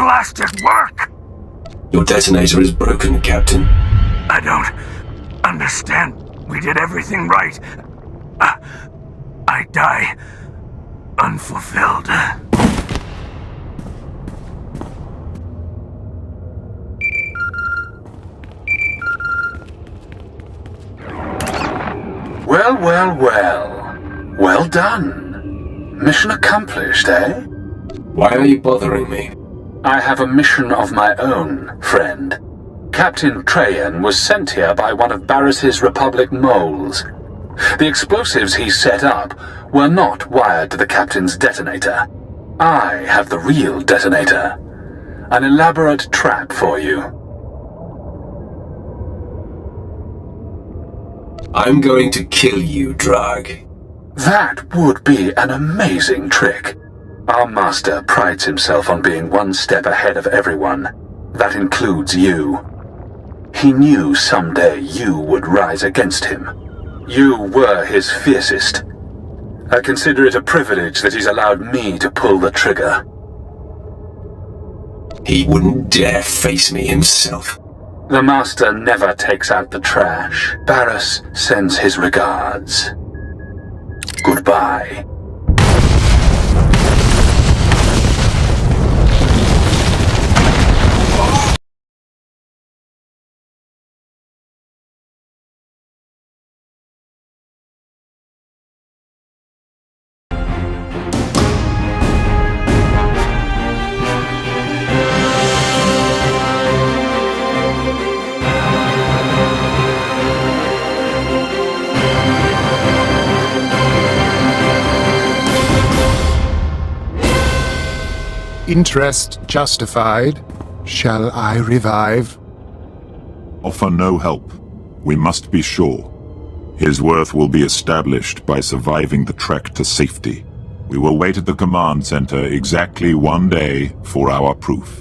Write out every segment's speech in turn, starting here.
blasted work! Your detonator is broken, Captain. I don't understand. We did everything right. I die unfulfilled. Well, well, well. Well done. Mission accomplished, eh? Why are you bothering me? I have a mission of my own, friend. Captain Trajan was sent here by one of Barris's Republic moles. The explosives he set up were not wired to the captain's detonator. I have the real detonator. An elaborate trap for you. I'm going to kill you, Drag. That would be an amazing trick. Our master prides himself on being one step ahead of everyone. That includes you. He knew someday you would rise against him. You were his fiercest. I consider it a privilege that he's allowed me to pull the trigger. He wouldn't dare face me himself. The master never takes out the trash. Barris sends his regards. Goodbye. Interest justified. Shall I revive? Offer no help. We must be sure. His worth will be established by surviving the trek to safety. We will wait at the command center exactly 1 day for our proof.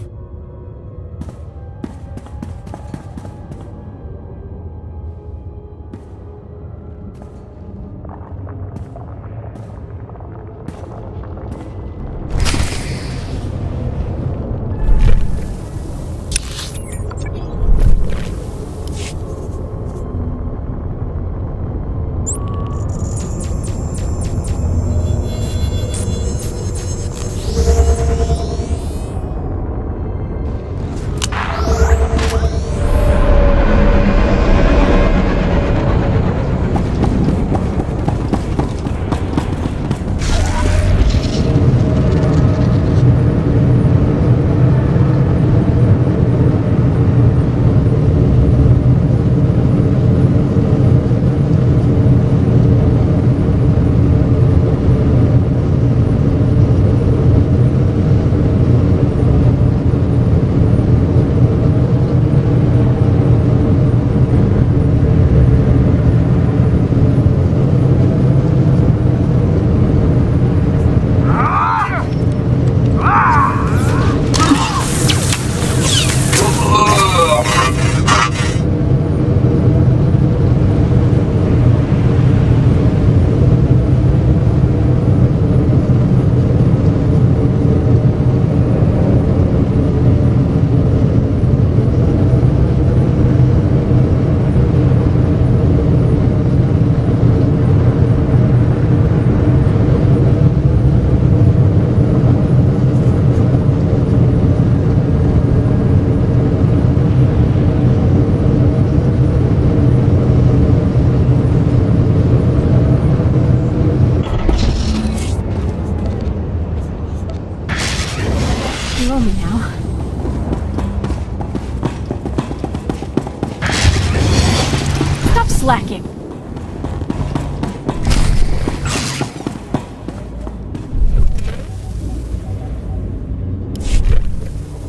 Slacking.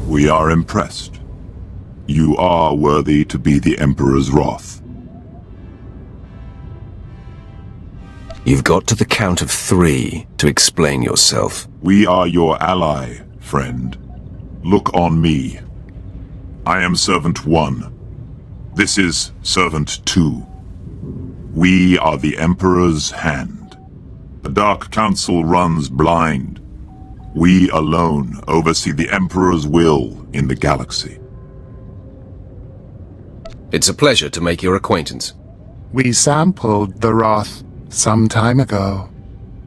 We are impressed. You are worthy to be the Emperor's wrath. You've got to the count of 3 to explain yourself. We are your ally, friend. Look on me. I am Servant 1. This is Servant 2. We are the Emperor's hand. The Dark Council runs blind. We alone oversee the Emperor's will in the galaxy. It's a pleasure to make your acquaintance. We sampled the wrath some time ago.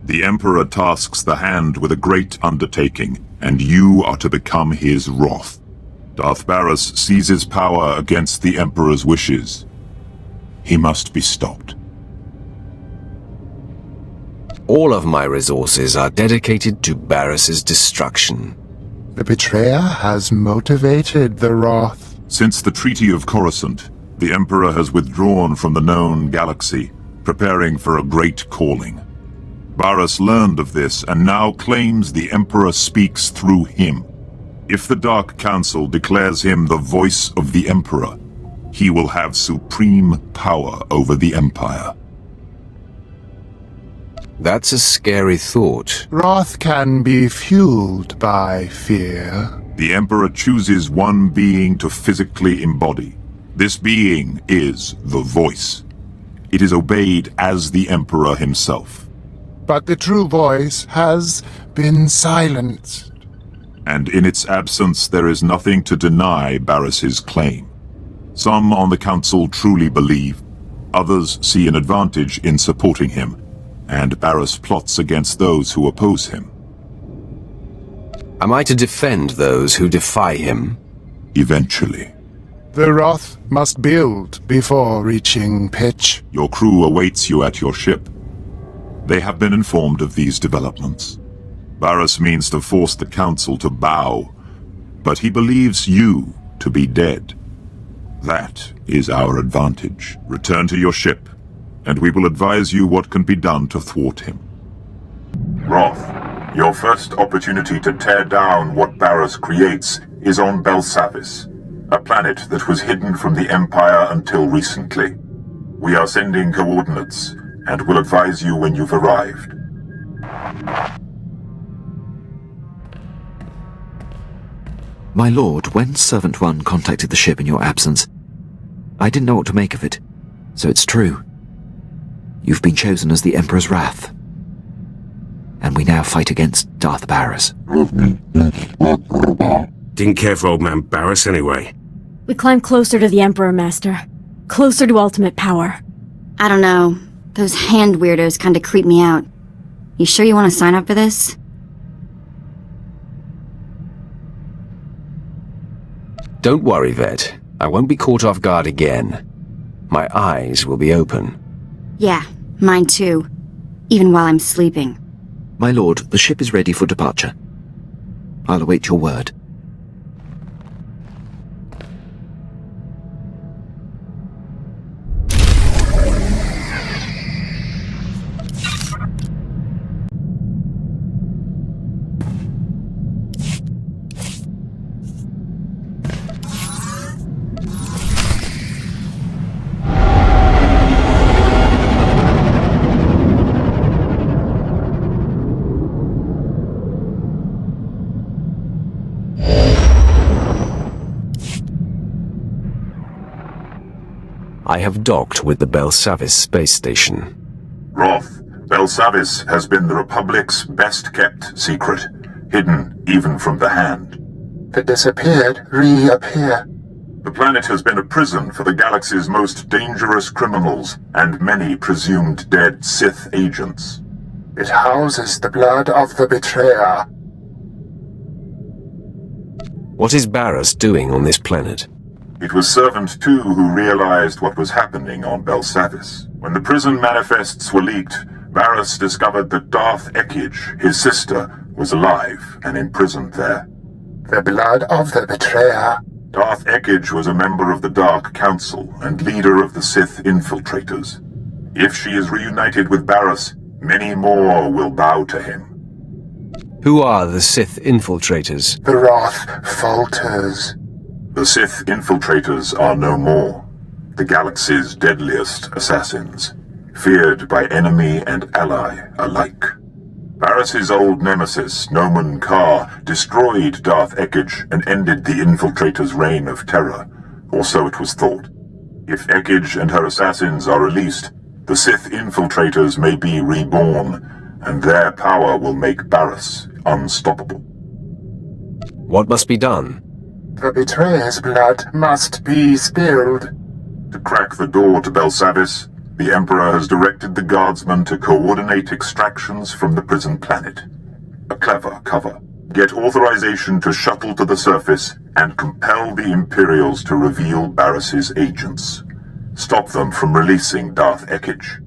The Emperor tasks the Hand with a great undertaking, and you are to become his wrath. Darth Barris seizes power against the Emperor's wishes. He must be stopped. All of my resources are dedicated to Barris's destruction. The betrayer has motivated the wrath. Since the Treaty of Coruscant, the Emperor has withdrawn from the known galaxy, preparing for a great calling. Barris learned of this and now claims the Emperor speaks through him. If the Dark Council declares him the voice of the Emperor, he will have supreme power over the Empire. That's a scary thought. Wrath can be fueled by fear. The Emperor chooses one being to physically embody. This being is the Voice. It is obeyed as the Emperor himself. But the true voice has been silenced. And in its absence there is nothing to deny Barris's claim. Some on the Council truly believe, others see an advantage in supporting him, and Barris plots against those who oppose him. Am I to defend those who defy him? Eventually. The wrath must build before reaching pitch. Your crew awaits you at your ship. They have been informed of these developments. Barris means to force the Council to bow, but he believes you to be dead. That is our advantage. Return to your ship, and we will advise you what can be done to thwart him. Wrath, your first opportunity to tear down what Barris creates is on Belsavis, a planet that was hidden from the Empire until recently. We are sending coordinates, and will advise you when you've arrived. My lord, when Servant 1 contacted the ship in your absence, I didn't know what to make of it, so it's true. You've been chosen as the Emperor's wrath, and we now fight against Darth Barris. Didn't care for old man Barris anyway. We climb closer to the Emperor, Master. Closer to ultimate power. I don't know. Those hand weirdos kinda creep me out. You sure you want to sign up for this? Don't worry, Vet. I won't be caught off guard again. My eyes will be open. Yeah, mine too. Even while I'm sleeping. My lord, the ship is ready for departure. I'll await your word. I have docked with the Belsavis space station. Wrath, Belsavis has been the Republic's best-kept secret, hidden even from the Hand. The disappeared reappear. The planet has been a prison for the galaxy's most dangerous criminals and many presumed dead Sith agents. It houses the blood of the betrayer. What is Barris doing on this planet? It was Servant 2 who realized what was happening on Belsavis. When the prison manifests were leaked, Barris discovered that Darth Ekage, his sister, was alive and imprisoned there. The blood of the betrayer. Darth Ekage was a member of the Dark Council and leader of the Sith infiltrators. If she is reunited with Barris, many more will bow to him. Who are the Sith infiltrators? The wrath falters. The Sith infiltrators are no more. The galaxy's deadliest assassins, feared by enemy and ally alike. Barris's old nemesis, Nomen Karr, destroyed Darth Ekage and ended the infiltrators' reign of terror, or so it was thought. If Ekage and her assassins are released, the Sith infiltrators may be reborn, and their power will make Barris unstoppable. What must be done? The betrayer's blood must be spilled. To crack the door to Belsavis, the Emperor has directed the guardsmen to coordinate extractions from the prison planet. A clever cover. Get authorization to shuttle to the surface and compel the Imperials to reveal Barris's agents. Stop them from releasing Darth Ekage.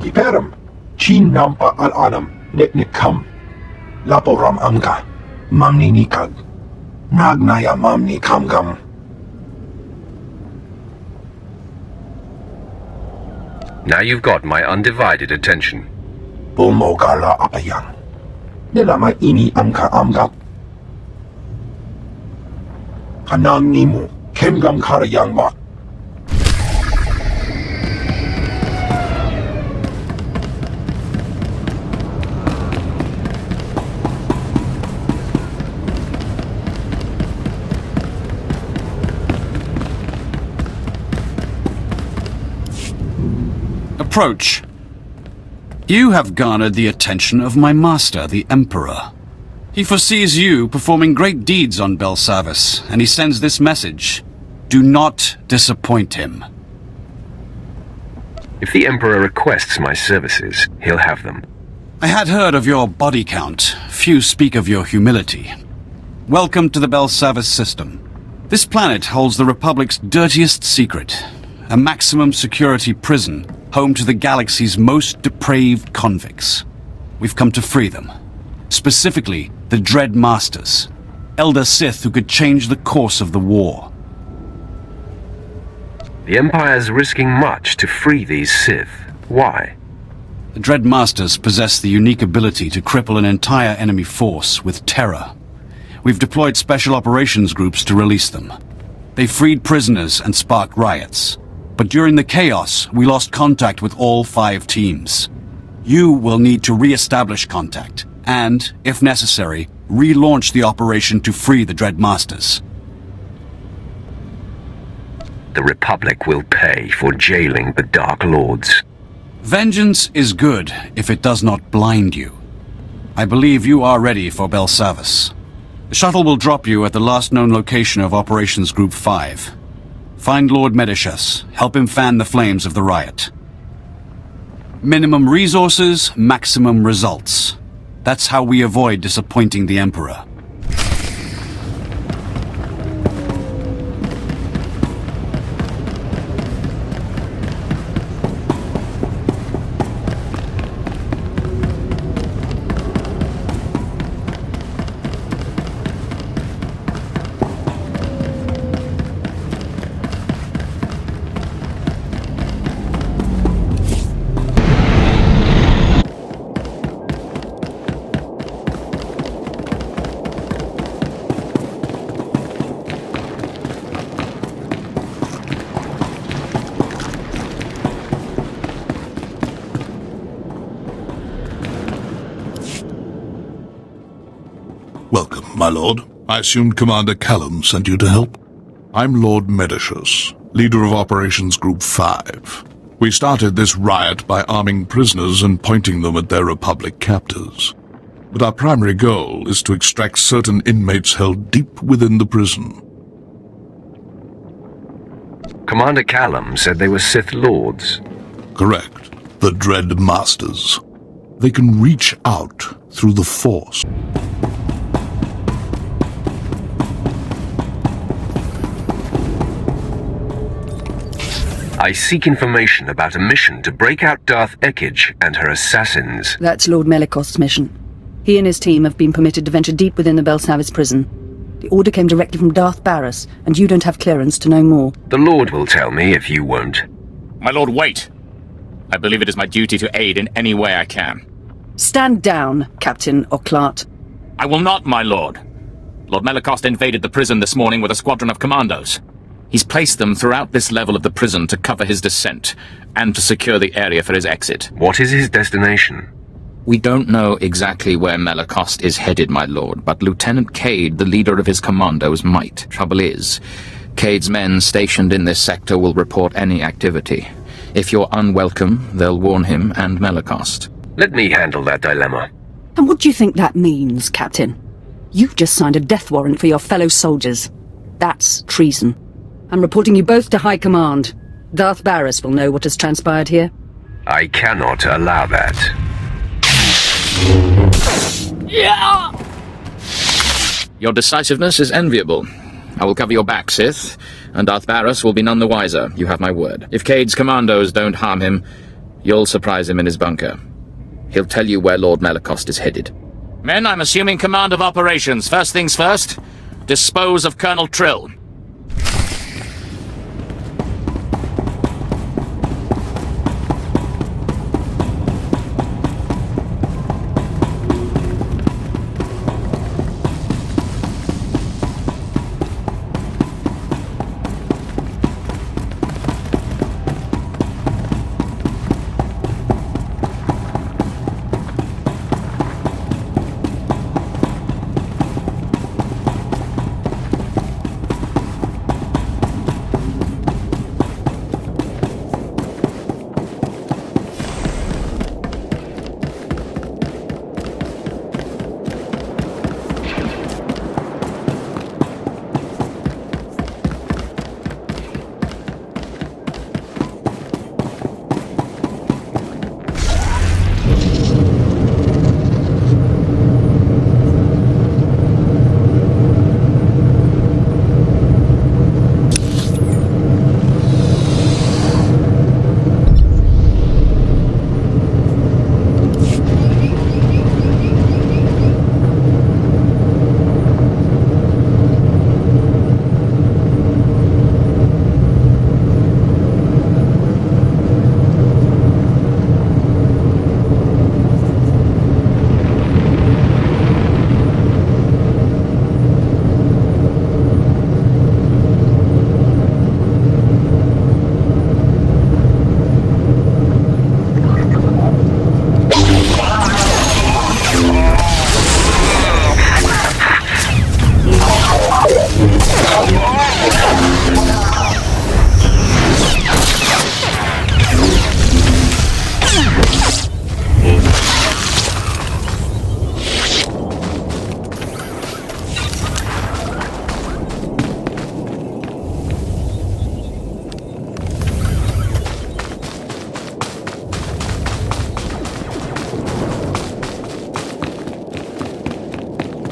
Kiperam, Chin Nampa al Anam, Netnikam, Laporam Amka, Mamni Nikag, Nagnaya Mamni Kamgam. Now you've got my undivided attention. Bumogala Apayang. Nilama Ini Amka Amgap. Kanang Nimu, Kemgam Karayang Mat. Approach. You have garnered the attention of my master, the Emperor. He foresees you performing great deeds on Belsavis, and he sends this message. Do not disappoint him. If the Emperor requests my services, he'll have them. I had heard of your body count. Few speak of your humility. Welcome to the Belsavis system. This planet holds the Republic's dirtiest secret. A maximum security prison, home to the galaxy's most depraved convicts. We've come to free them. Specifically, the Dread Masters. Elder Sith who could change the course of the war. The Empire's risking much to free these Sith. Why? The Dread Masters possess the unique ability to cripple an entire enemy force with terror. We've deployed special operations groups to release them. They freed prisoners and sparked riots. But during the chaos, we lost contact with all 5 teams. You will need to re-establish contact, and, if necessary, relaunch the operation to free the Dread Masters. The Republic will pay for jailing the Dark Lords. Vengeance is good if it does not blind you. I believe you are ready for Belsavis. The shuttle will drop you at the last known location of Operations Group 5. Find Lord Medishus. Help him fan the flames of the riot. Minimum resources, maximum results. That's how we avoid disappointing the Emperor. Welcome, my lord. I assumed Commander Callum sent you to help. I'm Lord Medishus, leader of Operations Group 5. We started this riot by arming prisoners and pointing them at their Republic captors. But our primary goal is to extract certain inmates held deep within the prison. Commander Callum said they were Sith Lords. Correct. The Dread Masters. They can reach out through the Force. I seek information about a mission to break out Darth Ekage and her assassins. That's Lord Melikost's mission. He and his team have been permitted to venture deep within the Belsavis prison. The order came directly from Darth Barris, and you don't have clearance to know more. The Lord will tell me if you won't. My lord, wait! I believe it is my duty to aid in any way I can. Stand down, Captain Oclart. I will not, my lord. Lord Melikost invaded the prison this morning with a squadron of commandos. He's placed them throughout this level of the prison to cover his descent, and to secure the area for his exit. What is his destination? We don't know exactly where Melikost is headed, my lord, but Lieutenant Cade, the leader of his commandos, might. Trouble is, Cade's men stationed in this sector will report any activity. If you're unwelcome, they'll warn him and Melikost. Let me handle that dilemma. And what do you think that means, Captain? You've just signed a death warrant for your fellow soldiers. That's treason. I'm reporting you both to High Command. Darth Barris will know what has transpired here. I cannot allow that. Yeah! Your decisiveness is enviable. I will cover your back, Sith, and Darth Barris will be none the wiser. You have my word. If Cade's commandos don't harm him, you'll surprise him in his bunker. He'll tell you where Lord Melikost is headed. Men, I'm assuming command of operations. First things first, dispose of Colonel Trill.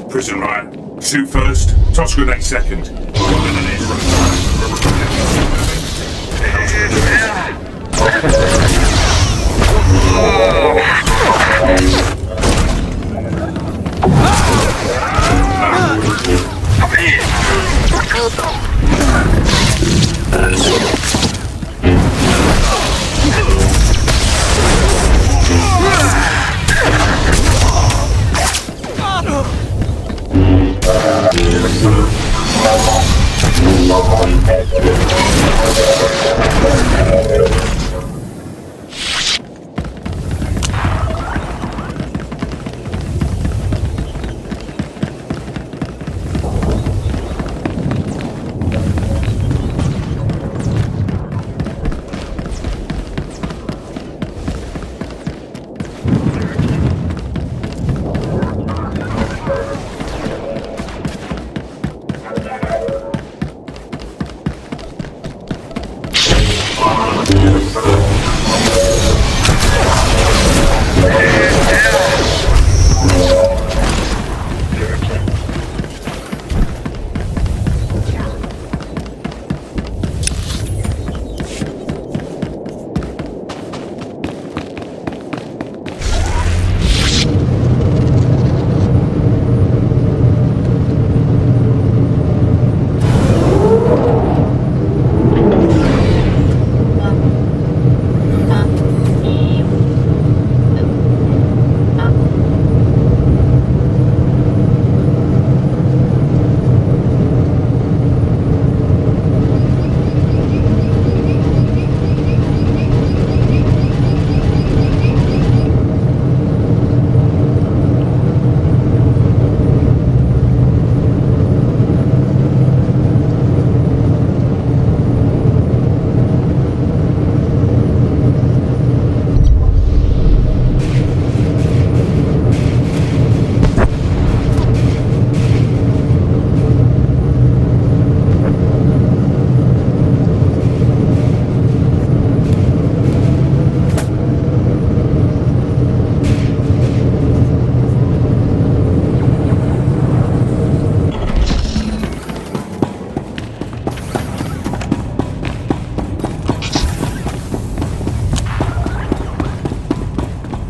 Prison riot. Shoot first, toss grenade second.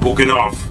Walking off.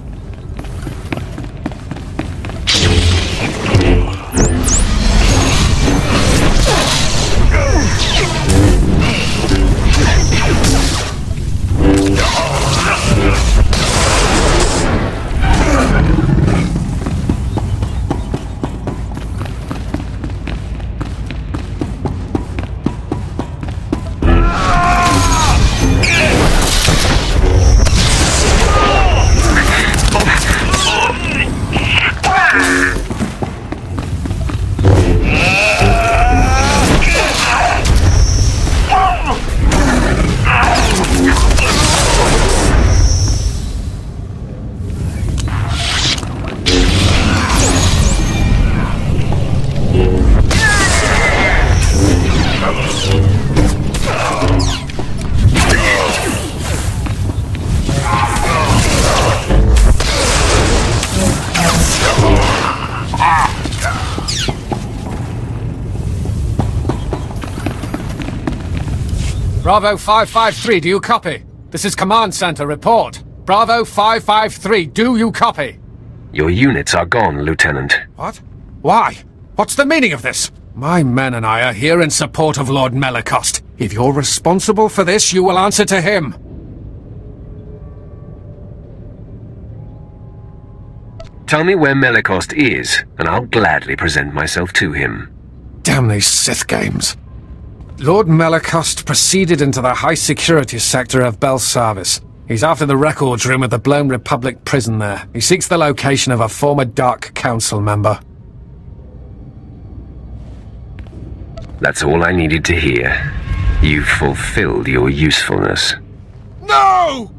Bravo 553, do you copy? This is Command Center, report. Bravo 553, do you copy? Your units are gone, Lieutenant. What? Why? What's the meaning of this? My men and I are here in support of Lord Melicost. If you're responsible for this, you will answer to him. Tell me where Melicost is, and I'll gladly present myself to him. Damn these Sith games. Lord Melicost proceeded into the high-security sector of Belsavis. He's after the records room at the Blown Republic prison there. He seeks the location of a former Dark Council member. That's all I needed to hear. You've fulfilled your usefulness. No!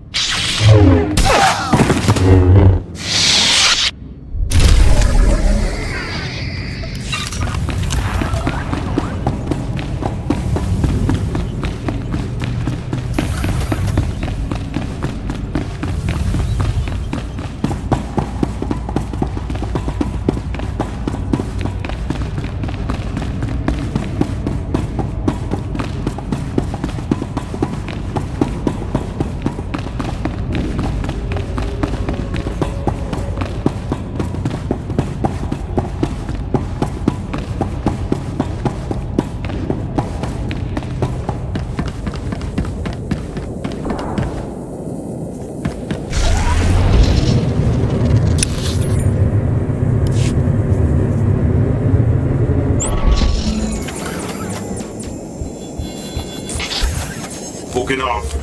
Walking off.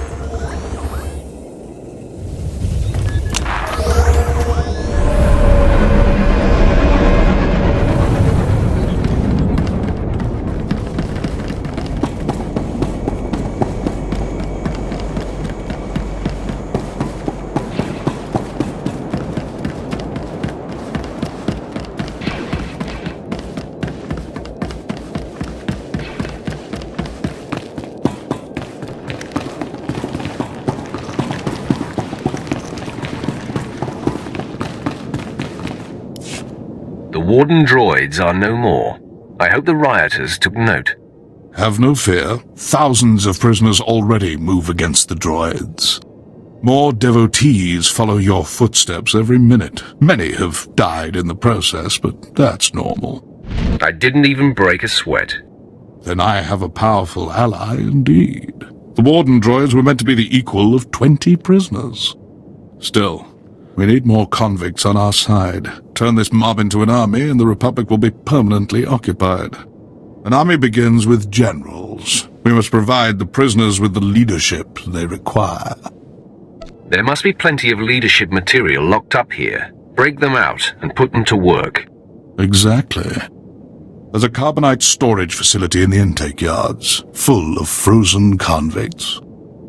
The Warden droids are no more. I hope the rioters took note. Have no fear. Thousands of prisoners already move against the droids. More devotees follow your footsteps every minute. Many have died in the process, but that's normal. I didn't even break a sweat. Then I have a powerful ally indeed. The Warden droids were meant to be the equal of 20 prisoners. Still, we need more convicts on our side. Turn this mob into an army and the Republic will be permanently occupied. An army begins with generals. We must provide the prisoners with the leadership they require. There must be plenty of leadership material locked up here. Break them out and put them to work. Exactly. There's a carbonite storage facility in the intake yards, full of frozen convicts.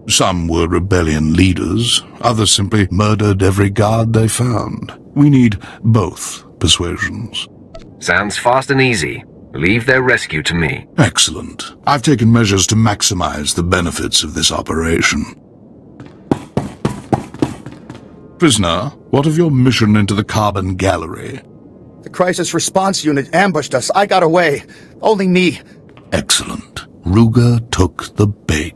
Some were rebellion leaders, others simply murdered every guard they found. We need both persuasions. Sounds fast and easy. Leave their rescue to me. Excellent. I've taken measures to maximize the benefits of this operation. Prisoner, what of your mission into the Carbon Gallery? The crisis response unit ambushed us. I got away. Only me. Excellent. Ruger took the bait.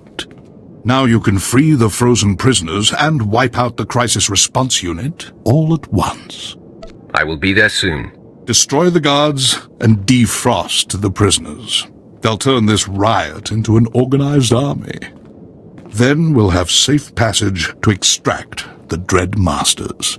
Now you can free the frozen prisoners and wipe out the crisis response unit all at once. I will be there soon. Destroy the guards and defrost the prisoners. They'll turn this riot into an organized army. Then we'll have safe passage to extract the Dread Masters.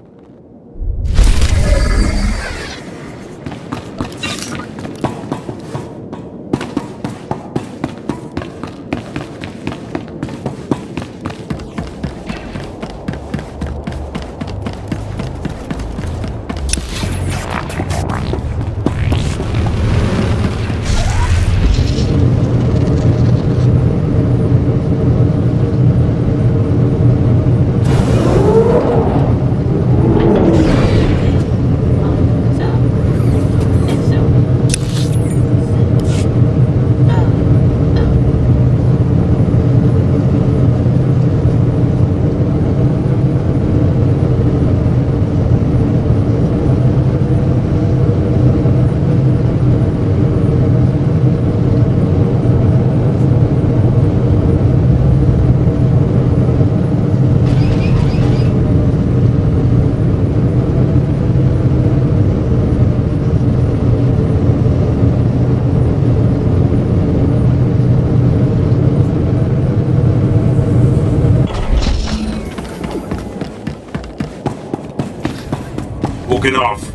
Walking off.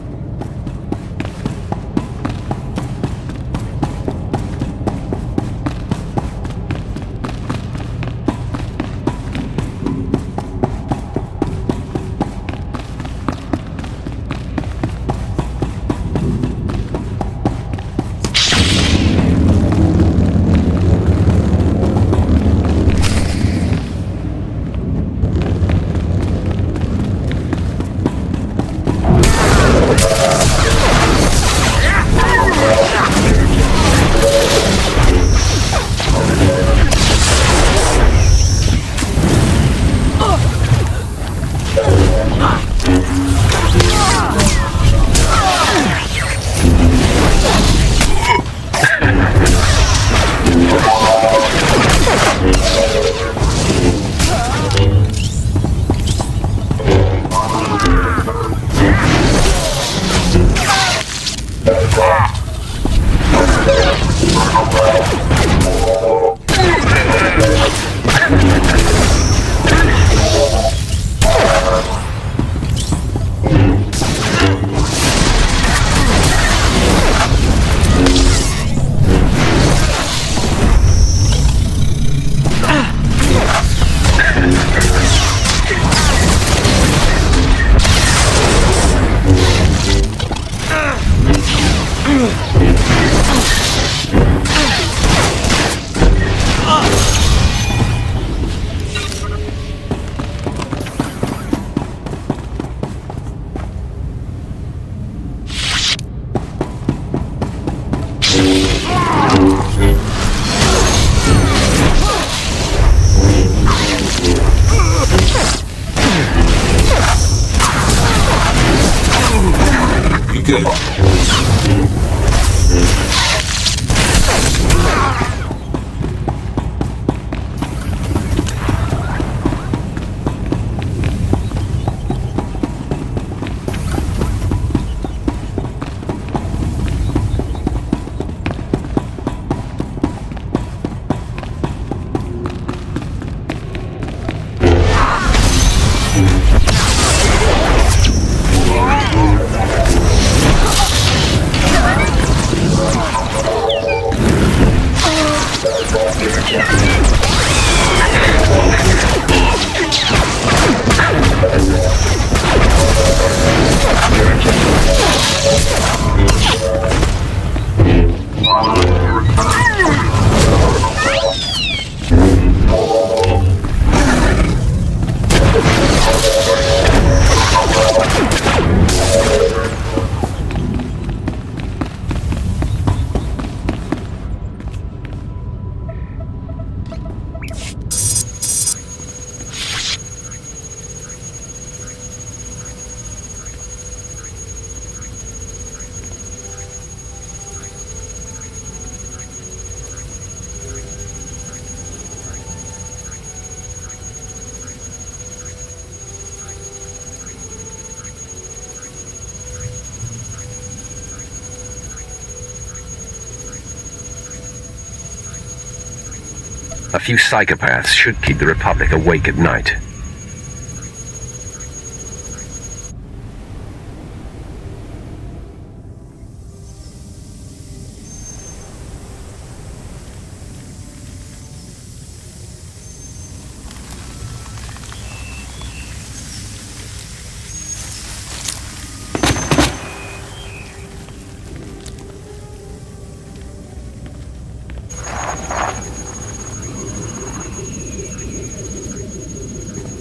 A few psychopaths should keep the Republic awake at night.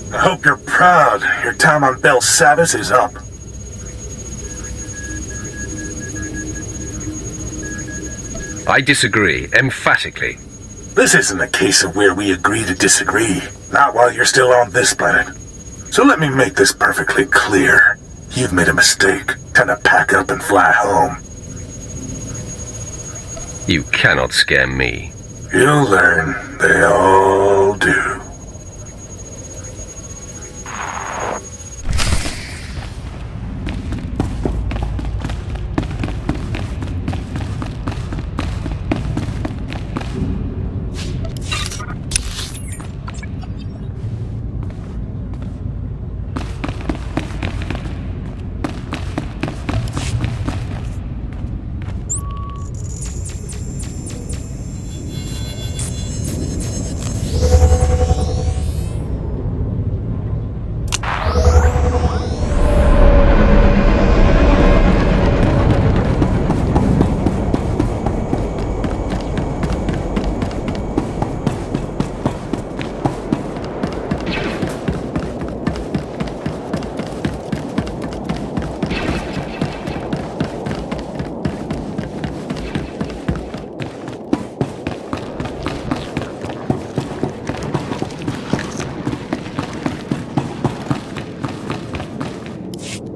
I hope you're proud. Your time on Belsavis is up. I disagree, emphatically. This isn't a case of where we agree to disagree. Not while you're still on this planet. So let me make this perfectly clear. You've made a mistake. Time to pack up and fly home. You cannot scare me. You'll learn. They all do.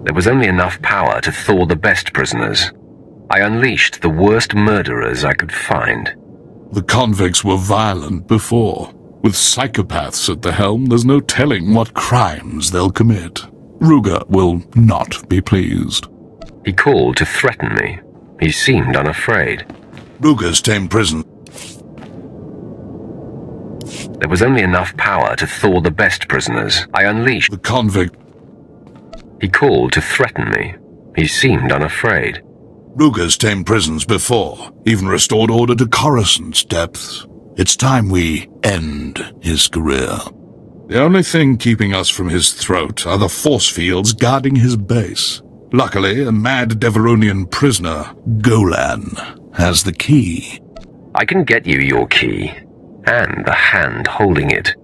There was only enough power to thaw the best prisoners. I unleashed the worst murderers I could find. The convicts were violent before. With psychopaths at the helm, there's no telling what crimes they'll commit. Ruger will not be pleased. He called to threaten me. He seemed unafraid. Ruger's tamed prison. There was only enough power to thaw the best prisoners. I unleashed the convict. He called to threaten me. He seemed unafraid. Ruger's tamed prisons before, even restored order to Coruscant's depths. It's time we end his career. The only thing keeping us from his throat are the force fields guarding his base. Luckily, a mad Deveronian prisoner, Golan, has the key. I can get you your key, and the hand holding it.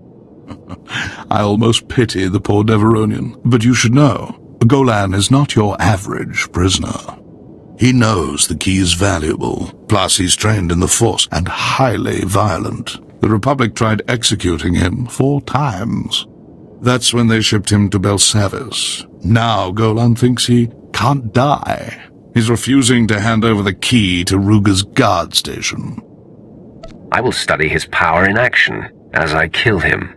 I almost pity the poor Deveronian, but you should know, Golan is not your average prisoner. He knows the key is valuable, plus he's trained in the Force and highly violent. The Republic tried executing him 4 times. That's when they shipped him to Belsavis. Now Golan thinks he can't die. He's refusing to hand over the key to Ruger's guard station. I will study his power in action as I kill him.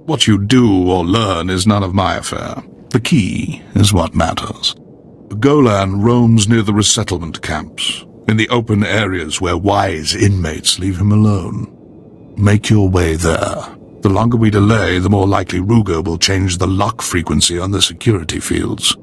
What you do or learn is none of my affair. The key is what matters. Golan roams near the resettlement camps, in the open areas where wise inmates leave him alone. Make your way there. The longer we delay, the more likely Ruger will change the lock frequency on the security fields.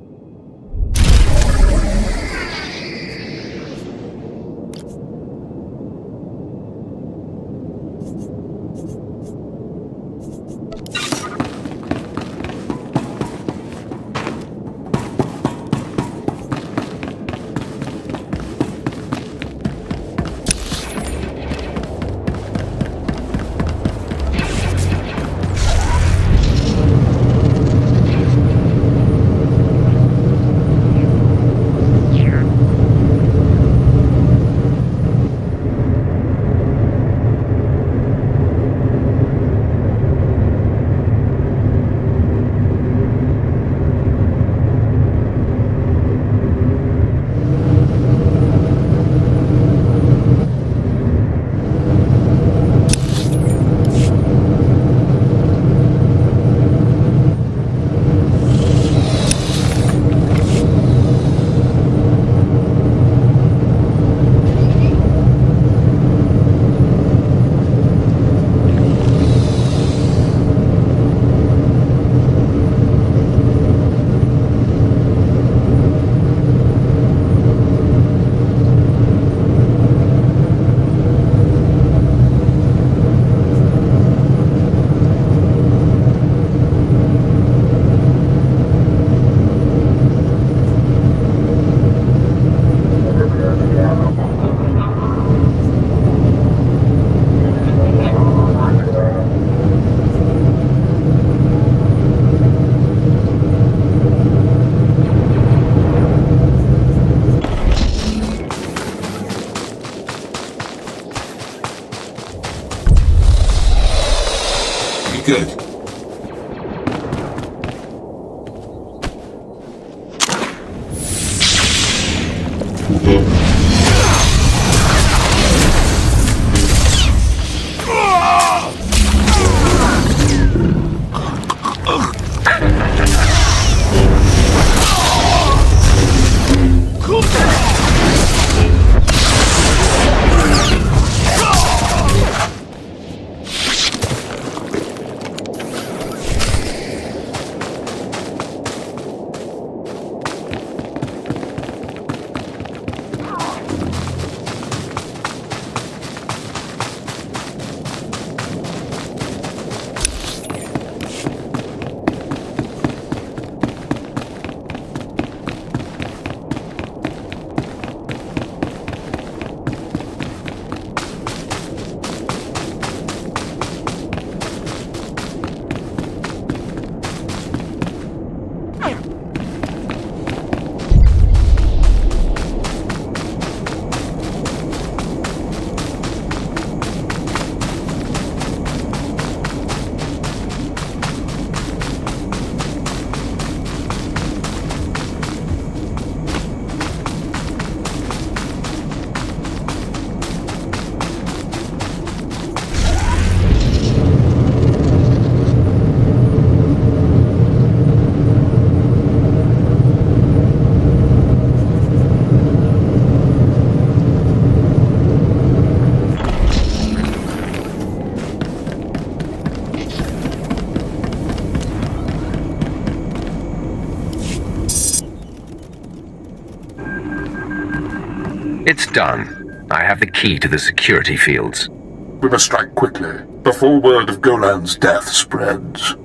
It's done. I have the key to the security fields. We must strike quickly, before word of Golan's death spreads.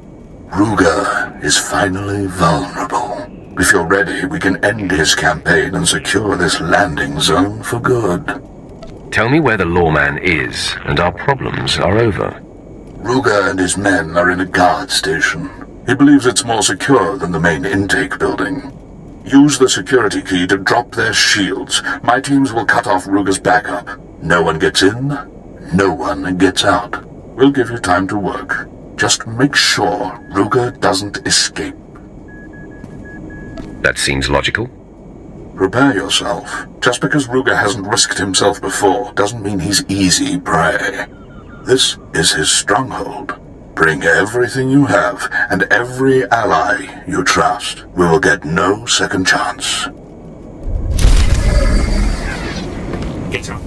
Ruger is finally vulnerable. If you're ready, we can end his campaign and secure this landing zone for good. Tell me where the lawman is, and our problems are over. Ruger and his men are in a guard station. He believes it's more secure than the main intake building. Use the security key to drop their shields. My teams will cut off Ruger's backup. No one gets in, no one gets out. We'll give you time to work. Just make sure Ruger doesn't escape. That seems logical. Prepare yourself. Just because Ruger hasn't risked himself before doesn't mean he's easy prey. This is his stronghold. Bring everything you have, and every ally you trust. We will get no second chance. Get up.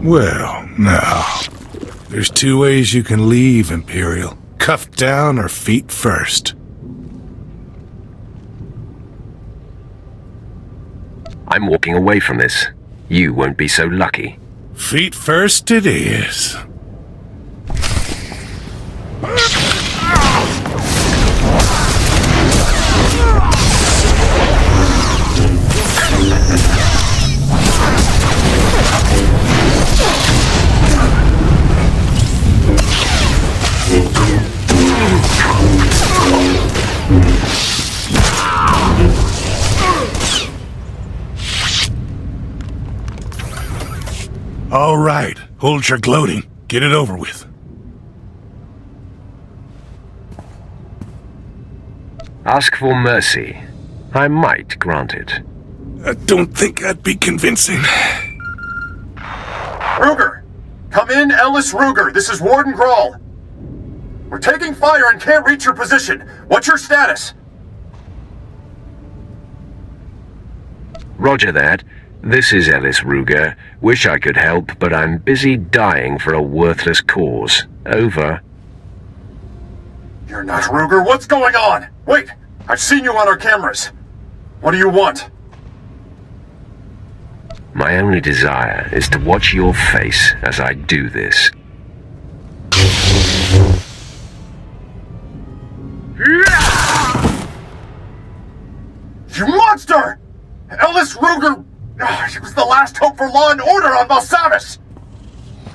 Well, now, there's two ways you can leave, Imperial. Cuffed down or feet first. I'm walking away from this. You won't be so lucky. Feet first it is. All right, hold your gloating. Get it over with. Ask for mercy. I might grant it. I don't think I'd be convincing. Ruger! Come in, Ellis Ruger. This is Warden Grawl. We're taking fire and can't reach your position. What's your status? Roger that. This is Ellis Ruger. Wish I could help, but I'm busy dying for a worthless cause. Over. You're not Ruger. What's going on? Wait! I've seen you on our cameras. What do you want? My only desire is to watch your face as I do this. You monster! Ellis Ruger! He was the last hope for law and order on Belsavis!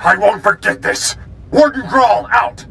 I won't forget this! Warden Grawl, out!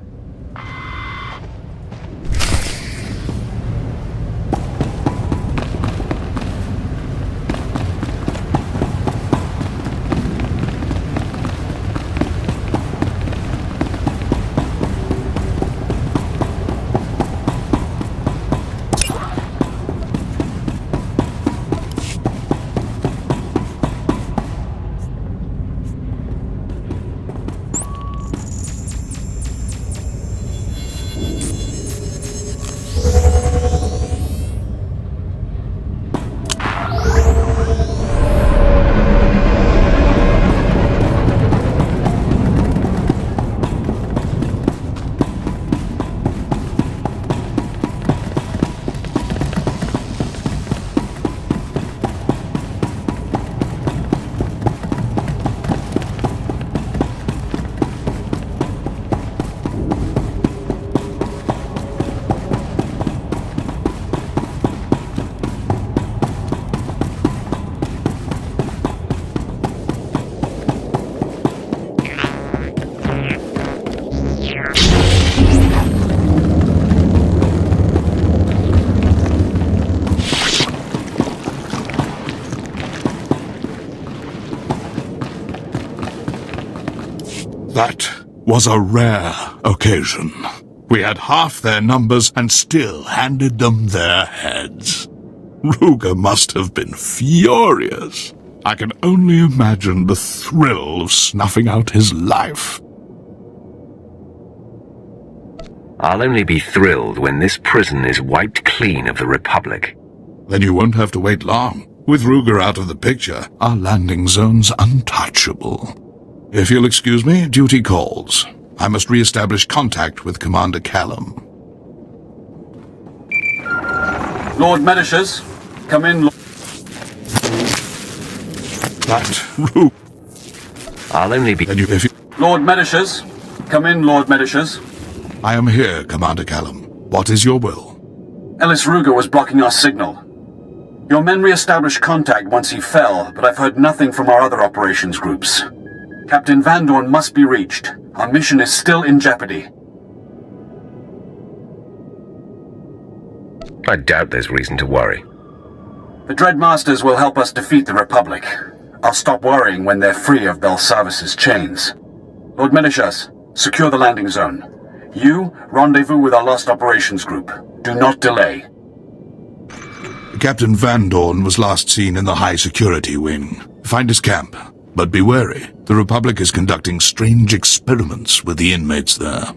That was a rare occasion. We had half their numbers and still handed them their heads. Ruger must have been furious. I can only imagine the thrill of snuffing out his life. I'll only be thrilled when this prison is wiped clean of the Republic. Then you won't have to wait long. With Ruger out of the picture, our landing zone's untouchable. If you'll excuse me, duty calls. I must re-establish contact with Commander Callum. Lord Medicius, come in. I'll only be... Lord Medicius, come in, Lord Medicius. I am here, Commander Callum. What is your will? Ellis Ruger was blocking our signal. Your men re-established contact once he fell, but I've heard nothing from our other operations groups. Captain Van Dorn must be reached. Our mission is still in jeopardy. I doubt there's reason to worry. The Dreadmasters will help us defeat the Republic. I'll stop worrying when they're free of Belsavis's chains. Lord Medicius, secure the landing zone. You, rendezvous with our lost operations group. Do not delay. Captain Van Dorn was last seen in the high security wing. Find his camp, but be wary. The Republic is conducting strange experiments with the inmates there.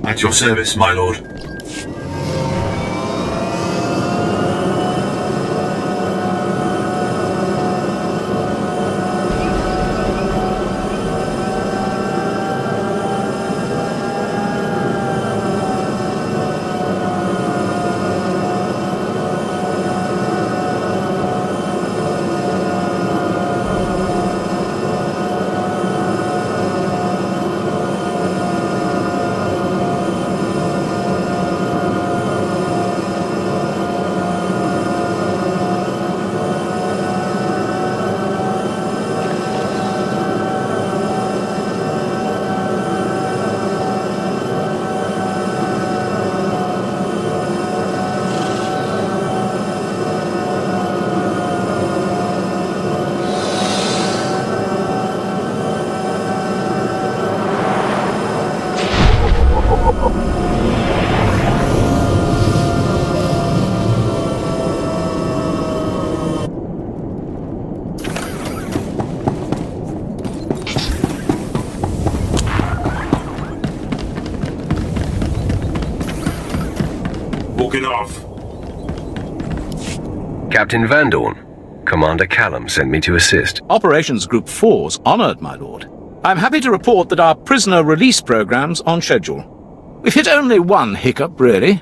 At your service, my lord. Walking off. Captain Van Dorn. Commander Callum sent me to assist. Operations Group 4's honored, my lord. I'm happy to report that our prisoner release program's on schedule. We've hit only one hiccup, really.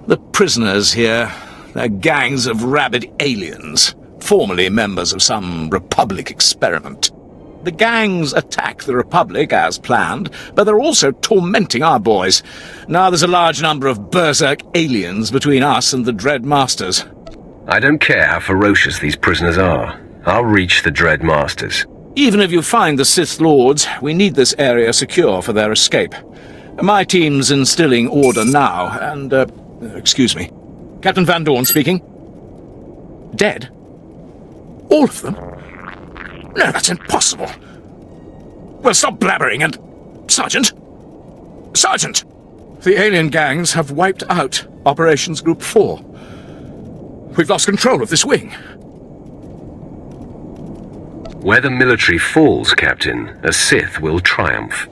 The prisoners here, they're gangs of rabid aliens, formerly members of some Republic experiment. The gangs attack the Republic as planned, but they're also tormenting our boys. Now there's a large number of berserk aliens between us and the Dread Masters. I don't care how ferocious these prisoners are. I'll reach the Dread Masters. Even if you find the Sith Lords, we need this area secure for their escape. My team's instilling order now, and, excuse me. Captain Van Dorn speaking. Dead? All of them? No, that's impossible. Well, stop blabbering and... Sergeant? Sergeant! The alien gangs have wiped out Operations Group 4. We've lost control of this wing. Where the military falls, Captain, a Sith will triumph.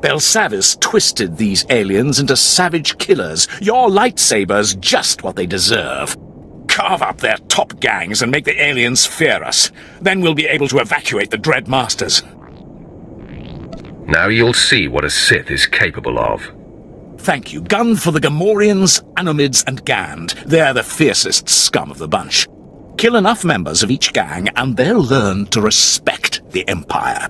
Belsavis twisted these aliens into savage killers. Your lightsaber's just what they deserve. Carve up their top gangs and make the aliens fear us. Then we'll be able to evacuate the Dread Masters. Now you'll see what a Sith is capable of. Thank you. Gun for the Gamorreans, Anomids, and Gand. They're the fiercest scum of the bunch. Kill enough members of each gang, and they'll learn to respect the Empire.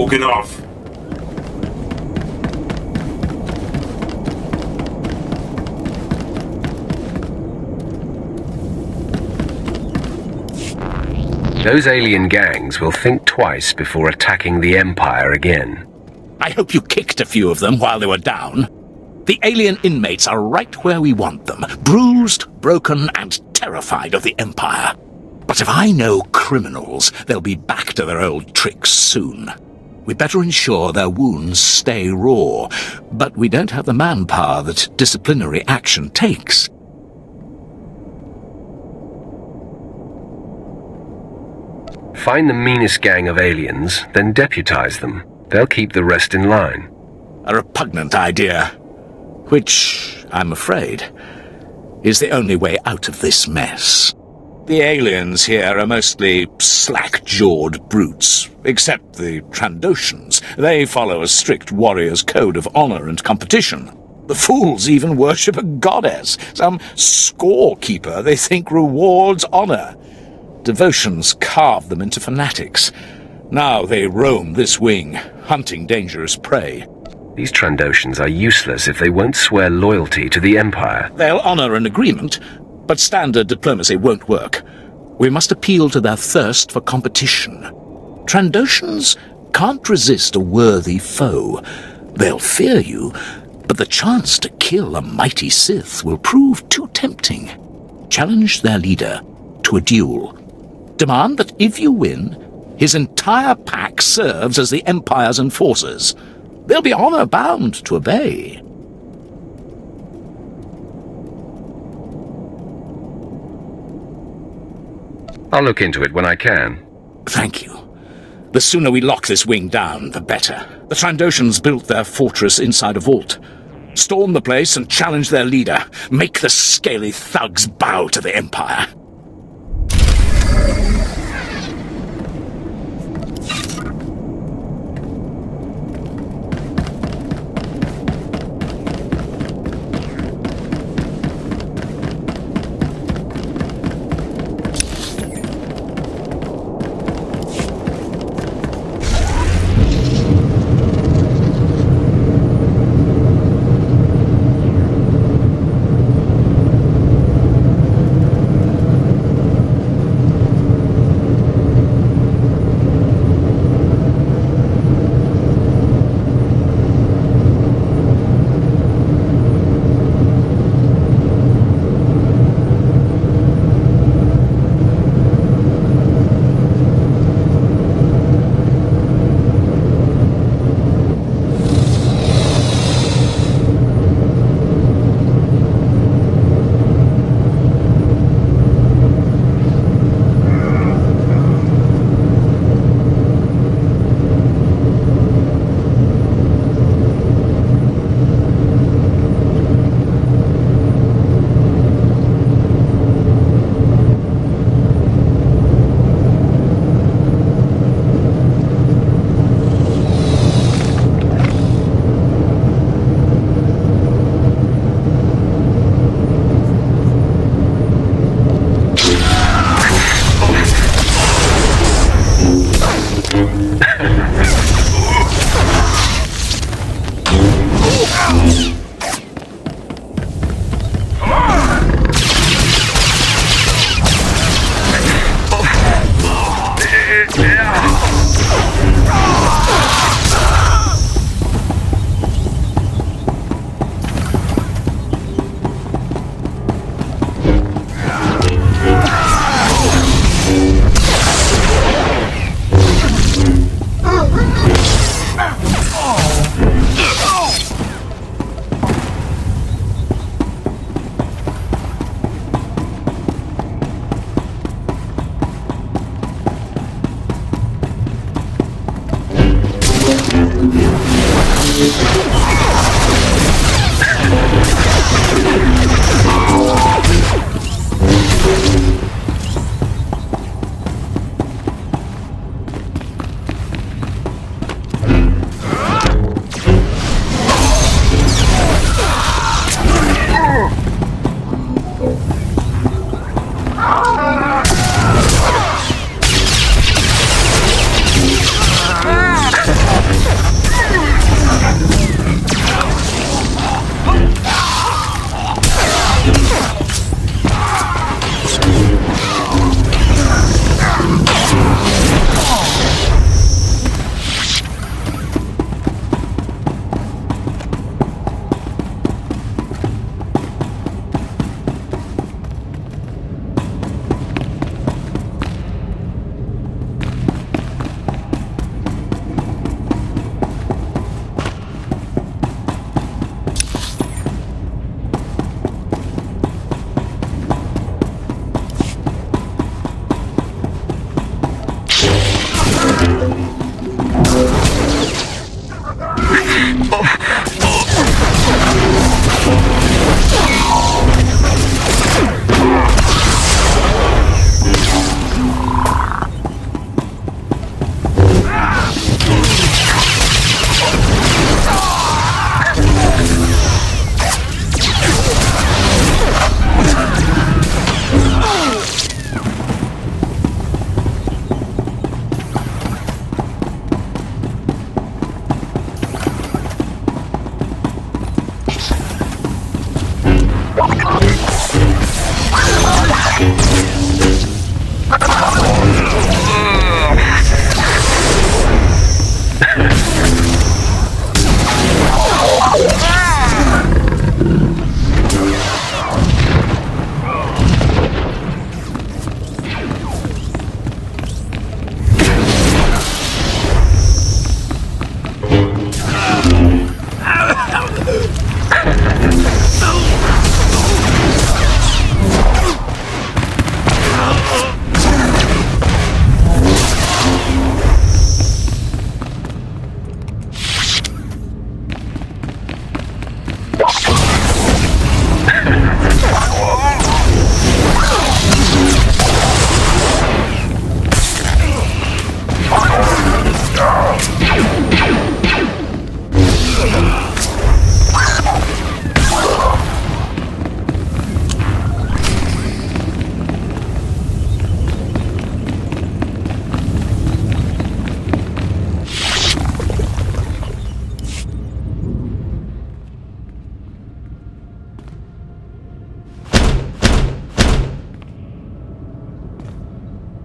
spoken of. Those alien gangs will think twice before attacking the Empire again. I hope you kicked a few of them while they were down. The alien inmates are right where we want them, bruised, broken, and terrified of the Empire. But if I know criminals, they'll be back to their old tricks soon. We'd better ensure their wounds stay raw, but we don't have the manpower that disciplinary action takes. Find the meanest gang of aliens, then deputize them. They'll keep the rest in line. A repugnant idea, which, I'm afraid, is the only way out of this mess. The aliens here are mostly slack-jawed brutes, except the Trandoshans. They follow a strict warrior's code of honor and competition. The fools even worship a goddess, some scorekeeper they think rewards honor. Devotions carved them into fanatics. Now they roam this wing, hunting dangerous prey. These Trandoshans are useless if they won't swear loyalty to the Empire. They'll honor an agreement, but standard diplomacy won't work. We must appeal to their thirst for competition. Trandoshans can't resist a worthy foe. They'll fear you, but the chance to kill a mighty Sith will prove too tempting. Challenge their leader to a duel. Demand that if you win, his entire pack serves as the Empire's enforcers. They'll be honor-bound to obey. I'll look into it when I can. Thank you. The sooner we lock this wing down, the better. The Trandoshans built their fortress inside a vault. Storm the place and challenge their leader. Make the scaly thugs bow to the Empire.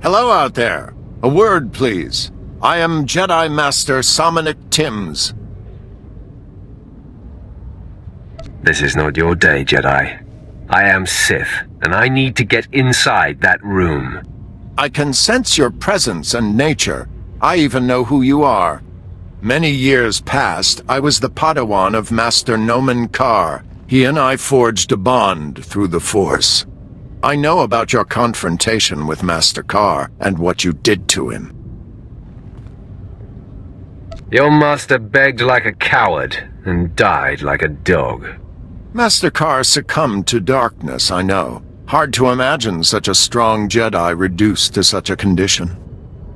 Hello out there. A word, please. I am Jedi Master Somonic Timms. This is not your day, Jedi. I am Sith, and I need to get inside that room. I can sense your presence and nature. I even know who you are. Many years past, I was the Padawan of Master Nomen Karr. He and I forged a bond through the Force. I know about your confrontation with Master Karr and what you did to him. Your master begged like a coward and died like a dog. Master Karr succumbed to darkness, I know. Hard to imagine such a strong Jedi reduced to such a condition.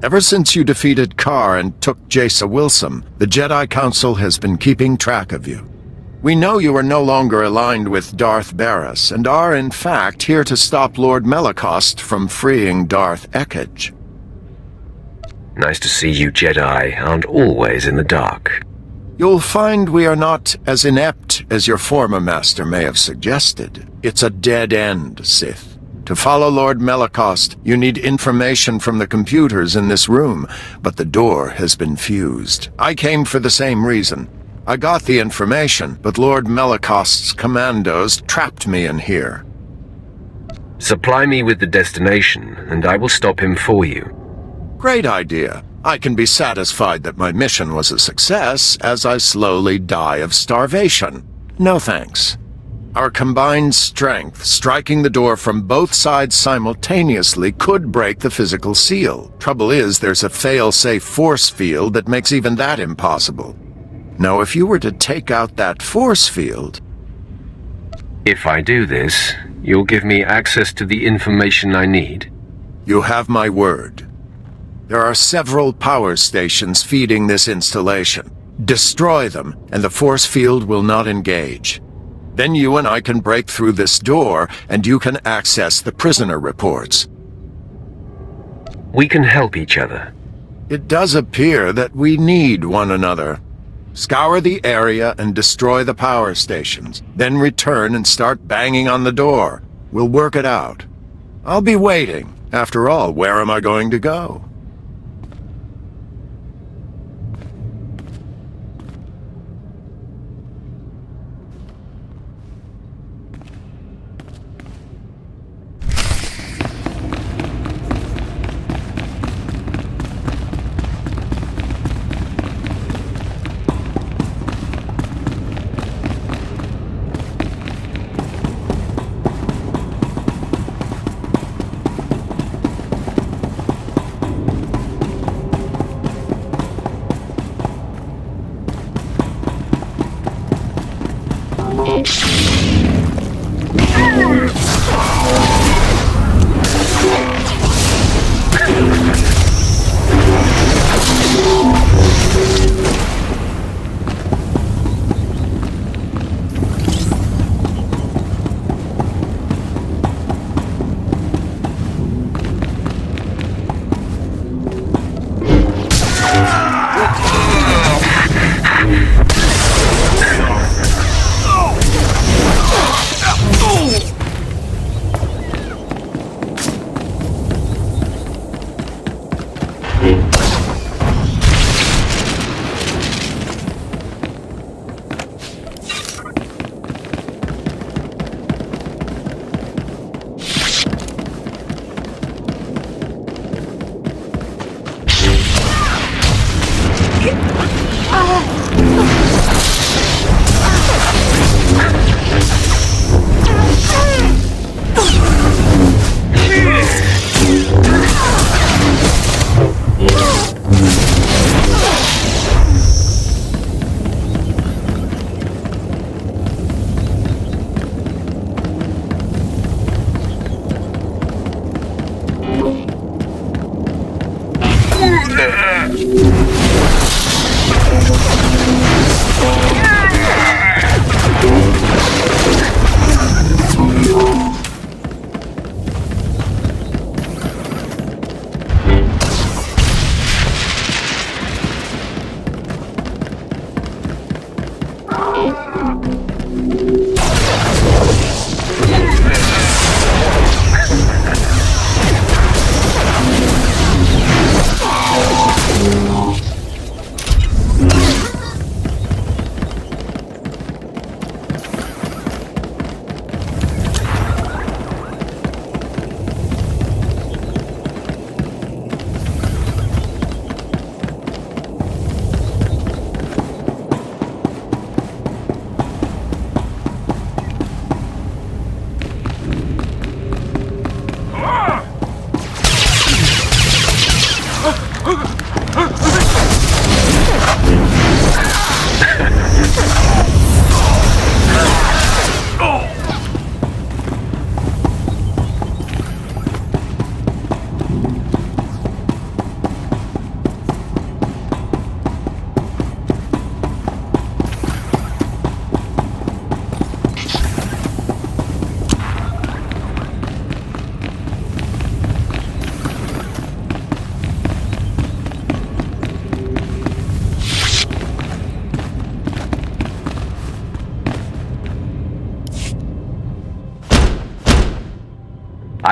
Ever since you defeated Karr and took Jace Wilson, the Jedi Council has been keeping track of you. We know you are no longer aligned with Darth Barris, and are in fact here to stop Lord Melicost from freeing Darth Ekage. Nice to see you Jedi aren't always in the dark. You'll find we are not as inept as your former master may have suggested. It's a dead end, Sith. To follow Lord Melicost, you need information from the computers in this room, but the door has been fused. I came for the same reason. I got the information, but Lord Melicost's commandos trapped me in here. Supply me with the destination, and I will stop him for you. Great idea. I can be satisfied that my mission was a success as I slowly die of starvation. No thanks. Our combined strength, striking the door from both sides simultaneously, could break the physical seal. Trouble is, there's a fail-safe force field that makes even that impossible. Now, if you were to take out that force field... If I do this, you'll give me access to the information I need? You have my word. There are several power stations feeding this installation. Destroy them, and the force field will not engage. Then you and I can break through this door, and you can access the prisoner reports. We can help each other. It does appear that we need one another. Scour the area and destroy the power stations. Then return and start banging on the door. We'll work it out. I'll be waiting. After all, where am I going to go?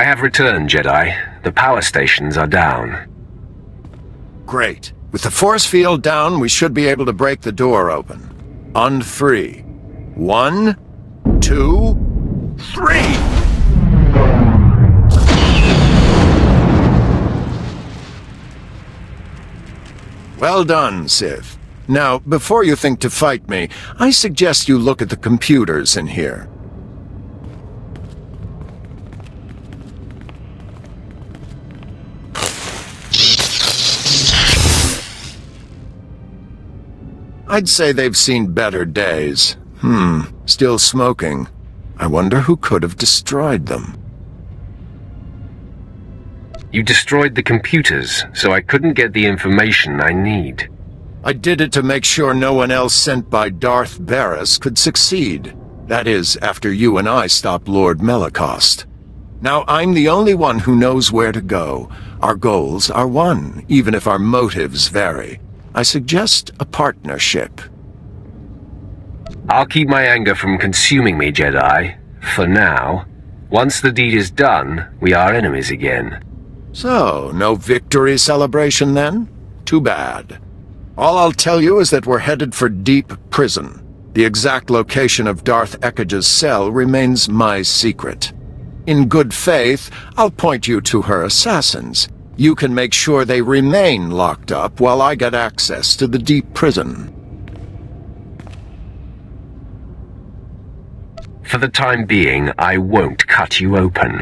have returned, Jedi. The power stations are down. Great. With the force field down, we should be able to break the door open. On 3. 1, 2, 3! Well done, Sith. Now, before you think to fight me, I suggest you look at the computers in here. I'd say they've seen better days. Still smoking. I wonder who could have destroyed them. You destroyed the computers, so I couldn't get the information I need. I did it to make sure no one else sent by Darth Barris could succeed. That is, after you and I stopped Lord Melicost. Now I'm the only one who knows where to go. Our goals are one, even if our motives vary. I suggest a partnership. I'll keep my anger from consuming me, Jedi. For now. Once the deed is done, we are enemies again. So, no victory celebration then? Too bad. All I'll tell you is that we're headed for Deep Prison. The exact location of Darth Ekage's cell remains my secret. In good faith, I'll point you to her assassins. You can make sure they remain locked up while I get access to the Deep Prison. For the time being, I won't cut you open.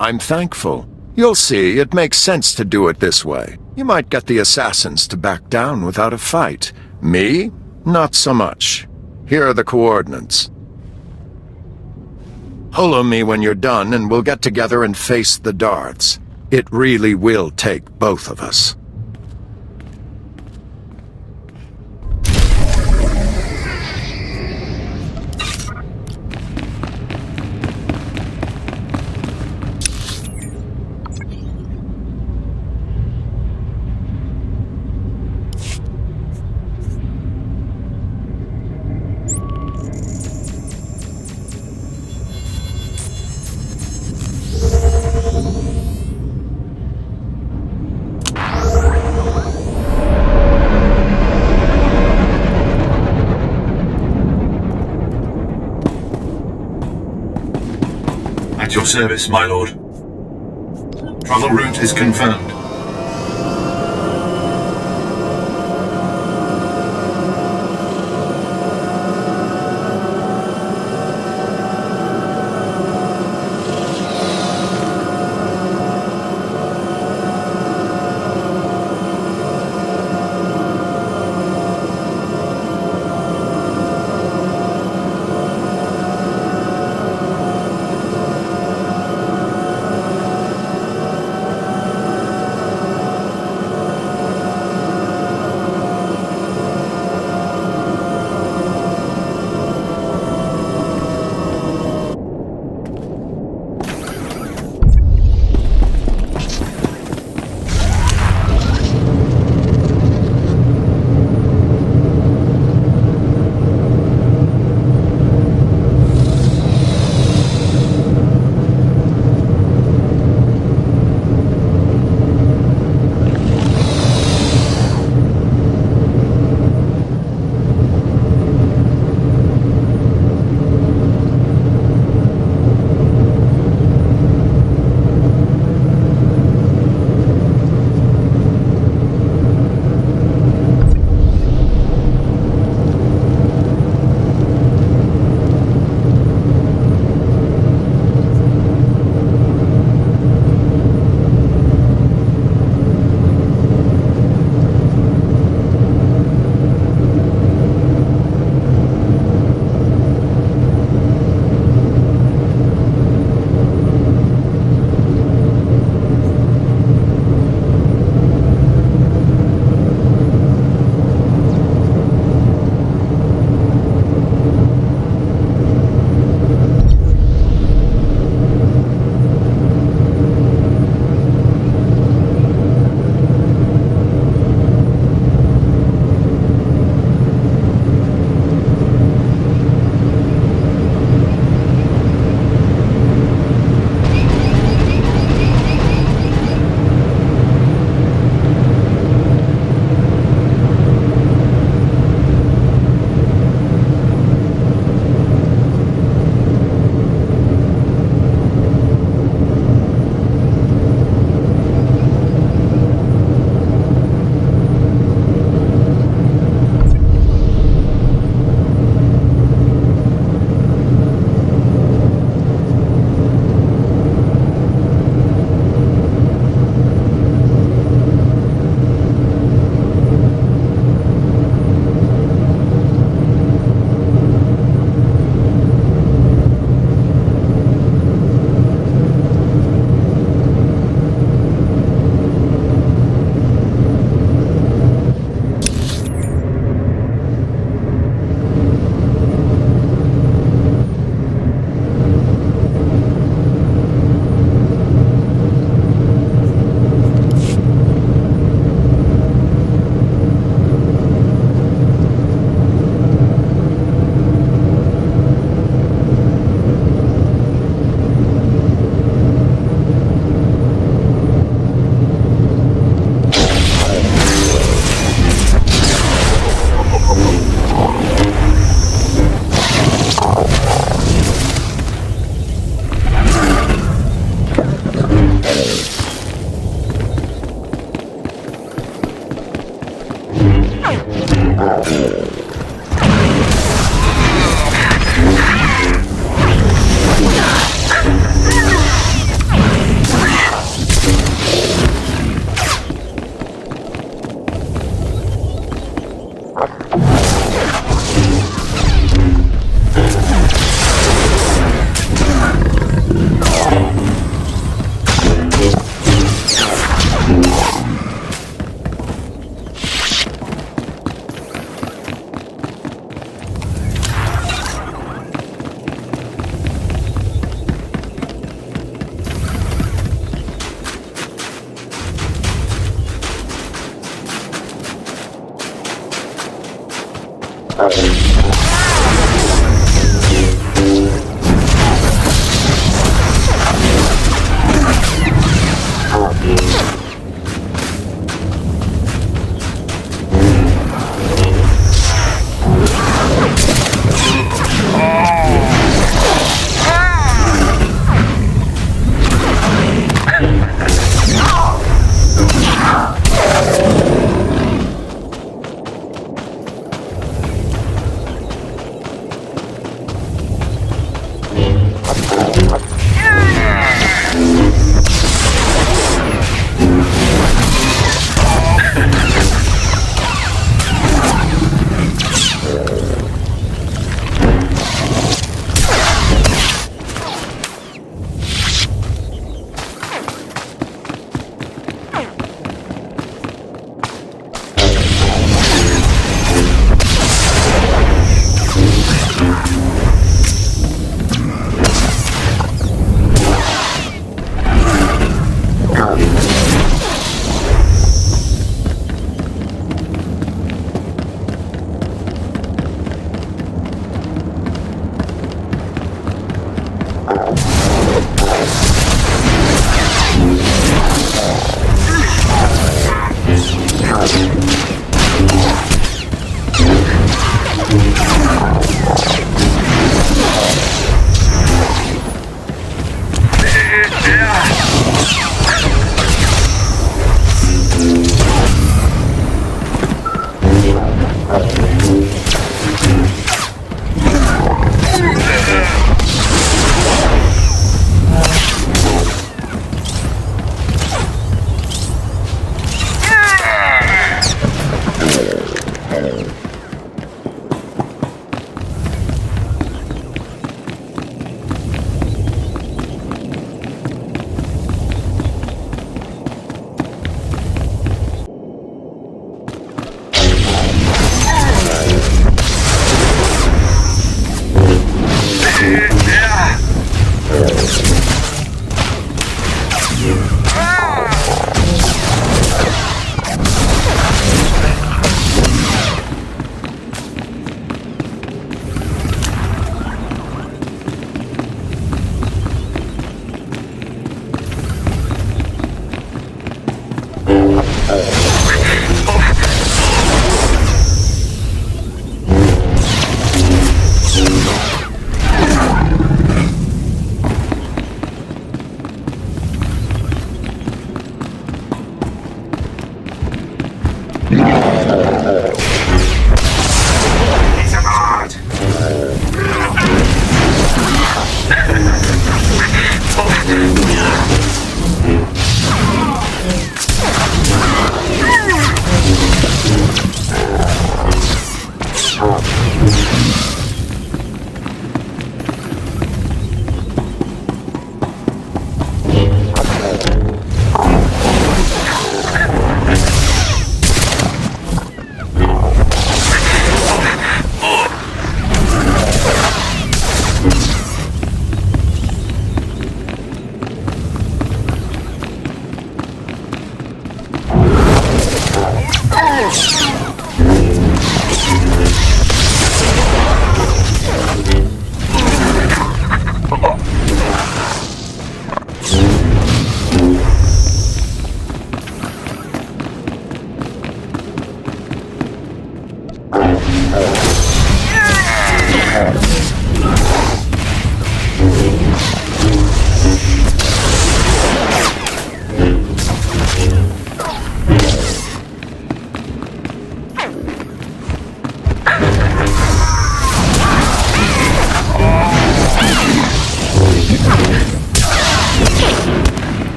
I'm thankful. You'll see, it makes sense to do it this way. You might get the assassins to back down without a fight. Me? Not so much. Here are the coordinates. Holo me when you're done, and we'll get together and face the Darths. It really will take both of us. At your service, my lord. Travel route is confirmed.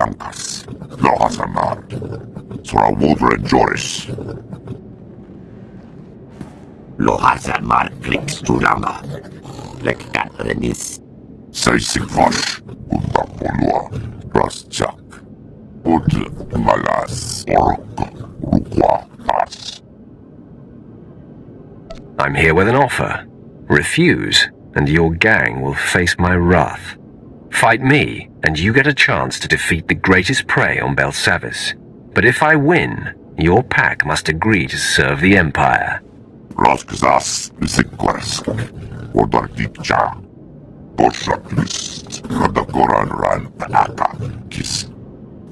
Dankas, Lohasanar, Sorawudre Joris. Lohasanar Plixturama, Lekatrenis. Seisikvash, Undapolua, Rasjak, Ud Malas, Ork, Rukwa, Has. I'm here with an offer. Refuse, and your gang will face my wrath. Fight me, and you get a chance to defeat the greatest prey on Belsavis. But if I win, your pack must agree to serve the Empire. Raskzas, Sikwarsk, Odartikcha, Boshakist, Radakoran Ran Panaka, Kis.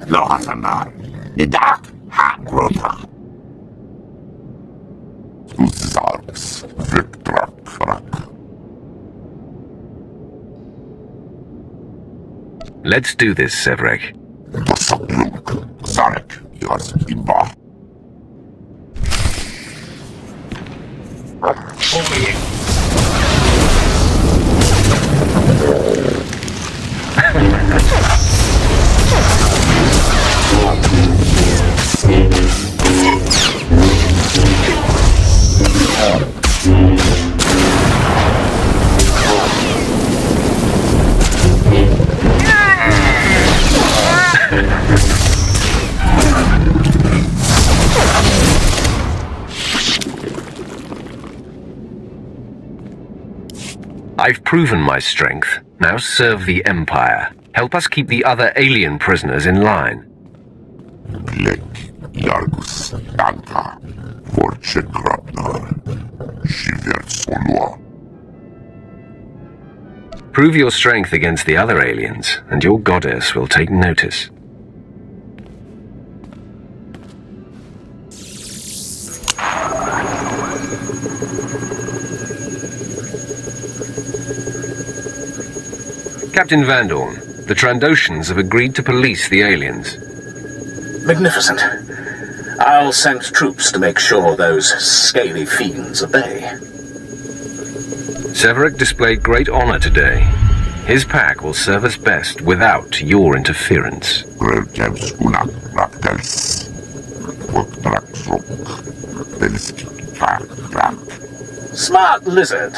Lohasanar, Nidak, Hagrota. Uzarks, Victrak, Rak. Let's do this, Sevrek. Dosakluk, Zarek, Yaz Imba. I've proven my strength. Now serve the Empire. Help us keep the other alien prisoners in line. Lek, Yargus, Danka, Vorchekrapnar, Shivertsolua. Prove your strength against the other aliens, and your goddess will take notice. Captain Van Dorn, the Trandoshans have agreed to police the aliens. Magnificent. I'll send troops to make sure those scaly fiends obey. Severek displayed great honor today. His pack will serve us best without your interference. Smart lizard.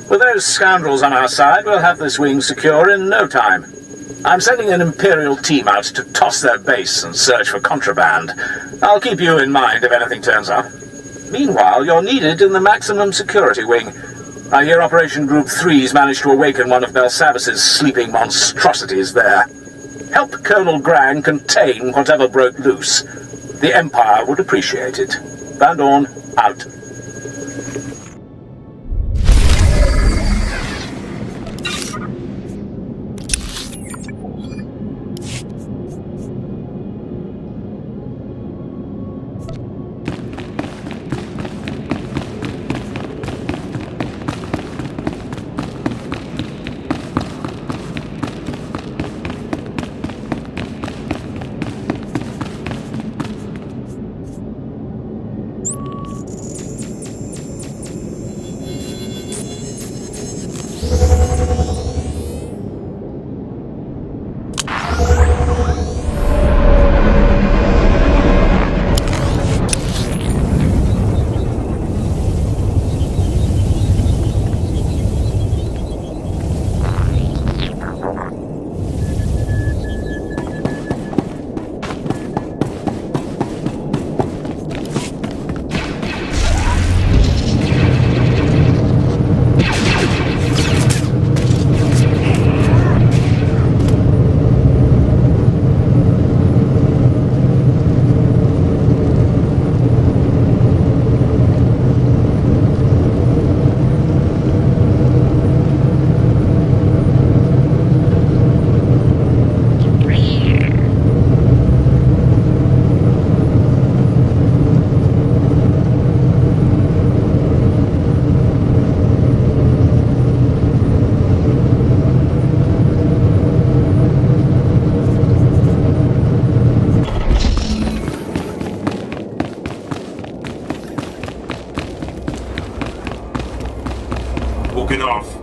With those scoundrels on our side, we'll have this wing secure in no time. I'm sending an Imperial team out to toss their base and search for contraband. I'll keep you in mind if anything turns up. Meanwhile, you're needed in the maximum security wing. I hear Operation Group 3's managed to awaken one of Belsavis's sleeping monstrosities there. Help Colonel Grang contain whatever broke loose. The Empire would appreciate it. Van Dorn, out. Walking off.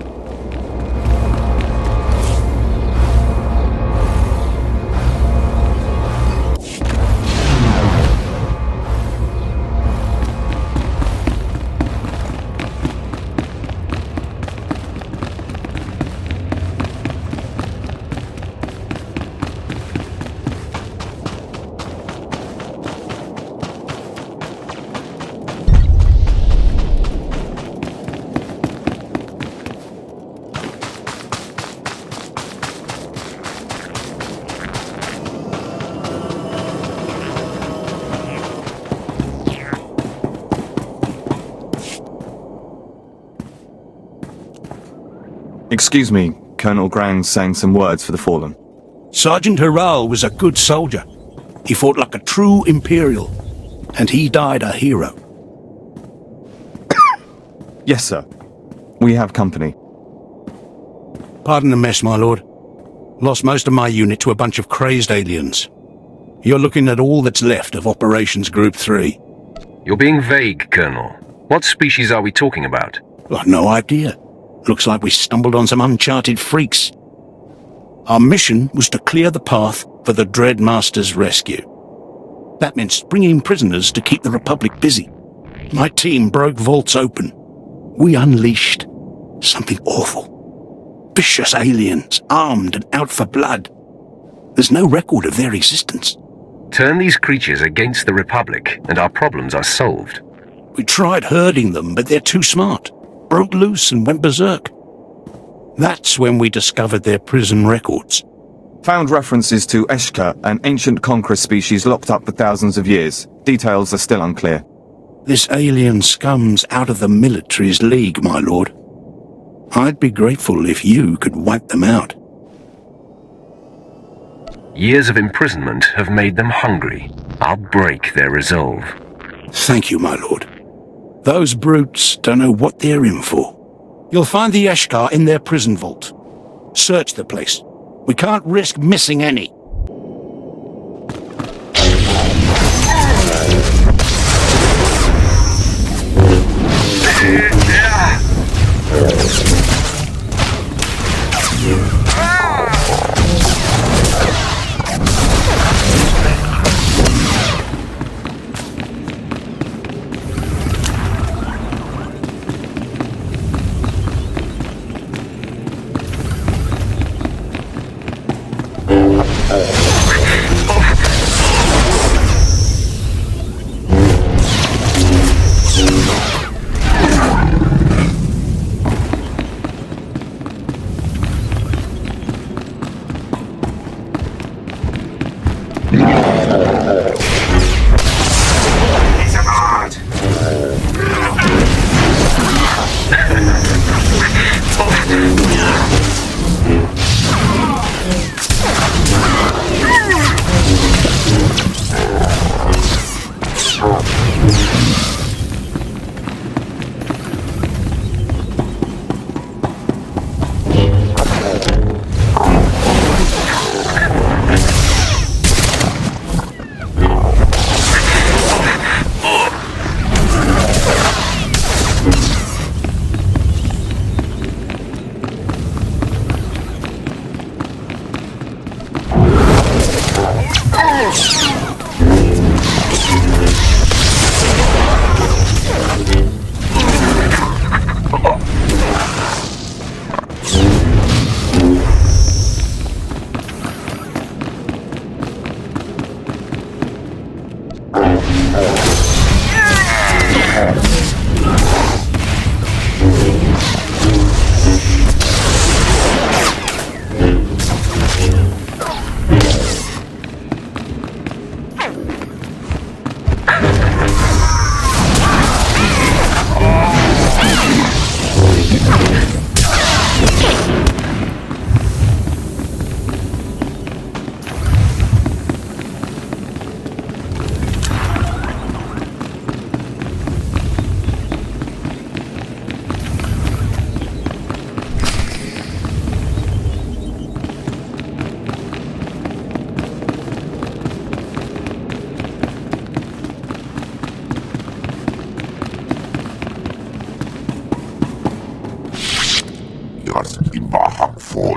Excuse me, Colonel Grang's saying some words for the fallen. Sergeant Harral was a good soldier. He fought like a true Imperial, and he died a hero. Yes, sir. We have company. Pardon the mess, my lord. Lost most of my unit to a bunch of crazed aliens. You're looking at all that's left of Operations Group 3. You're being vague, Colonel. What species are we talking about? I've no idea. Looks like we stumbled on some uncharted freaks. Our mission was to clear the path for the Dread Master's rescue. That meant bringing prisoners to keep the Republic busy. My team broke vaults open. We unleashed something awful. Vicious aliens, armed and out for blood. There's no record of their existence. Turn these creatures against the Republic, and our problems are solved. We tried herding them, but they're too smart. Broke loose and went berserk. That's when we discovered their prison records. Found references to Eshka, an ancient conqueror species locked up for thousands of years. Details are still unclear. This alien scum's out of the military's league, my lord. I'd be grateful if you could wipe them out. Years of imprisonment have made them hungry. I'll break their resolve. Thank you, my lord. Those brutes don't know what they're in for. You'll find the Eshkar in their prison vault. Search the place. We can't risk missing any.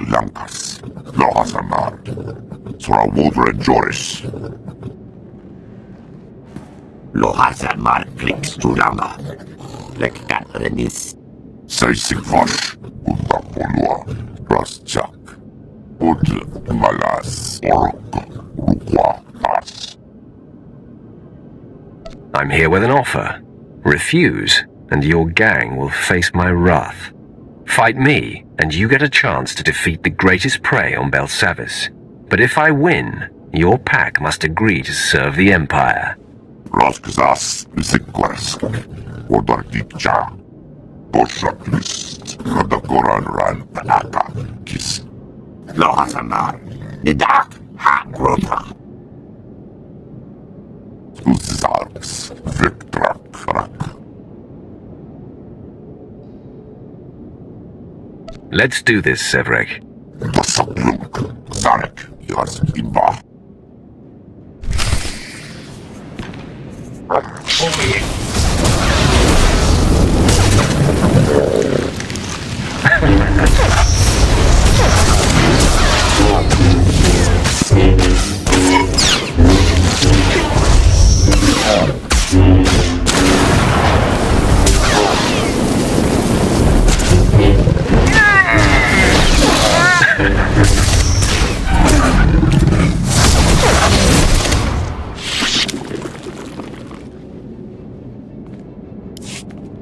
Lankas, Lohasanar, Sorawudre Joris. Lohasanar kliks tulama, lekkat renis. Seisikvash, Undapolua, Raschak, Ud Malas, Orok, Rukwa, Nas. I'm here with an offer. Refuse, and your gang will face my wrath. Fight me, and you get a chance to defeat the greatest prey on Belsavis. But if I win, your pack must agree to serve the Empire. Raskzas Zikwarsk, Odardicha, Boshaknist. Kadakoran ran palaka kis. Lohasanar. Nidak hakrota. Uzarks Victrak. Let's do this, Sevrek. Dosakluk. Zarek. Yars imba.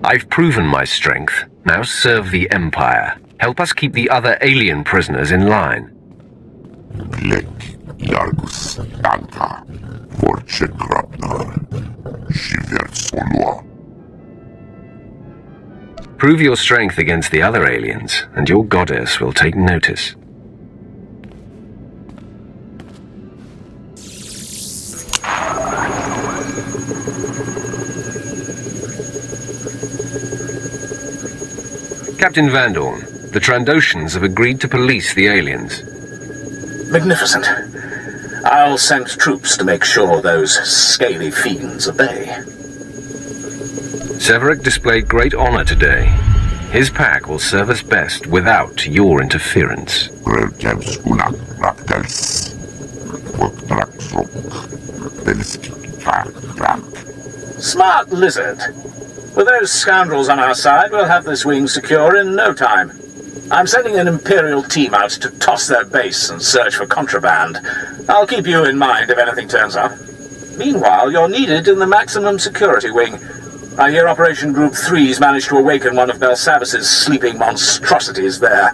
I've proven my strength. Now serve the Empire. Help us keep the other alien prisoners in line. Lek Yargus Danka. Vorchekrapnar. Shiversolua. Prove your strength against the other aliens, and your goddess will take notice. Captain Van Dorn, the Trandoshans have agreed to police the aliens. Magnificent. I'll send troops to make sure those scaly fiends obey. Severick displayed great honor today. His pack will serve us best without your interference. Smart lizard. With those scoundrels on our side, we'll have this wing secure in no time. I'm sending an Imperial team out to toss their base and search for contraband. I'll keep you in mind if anything turns up. Meanwhile, you're needed in the maximum security wing. I hear Operation Group 3's managed to awaken one of Belsavis's sleeping monstrosities there.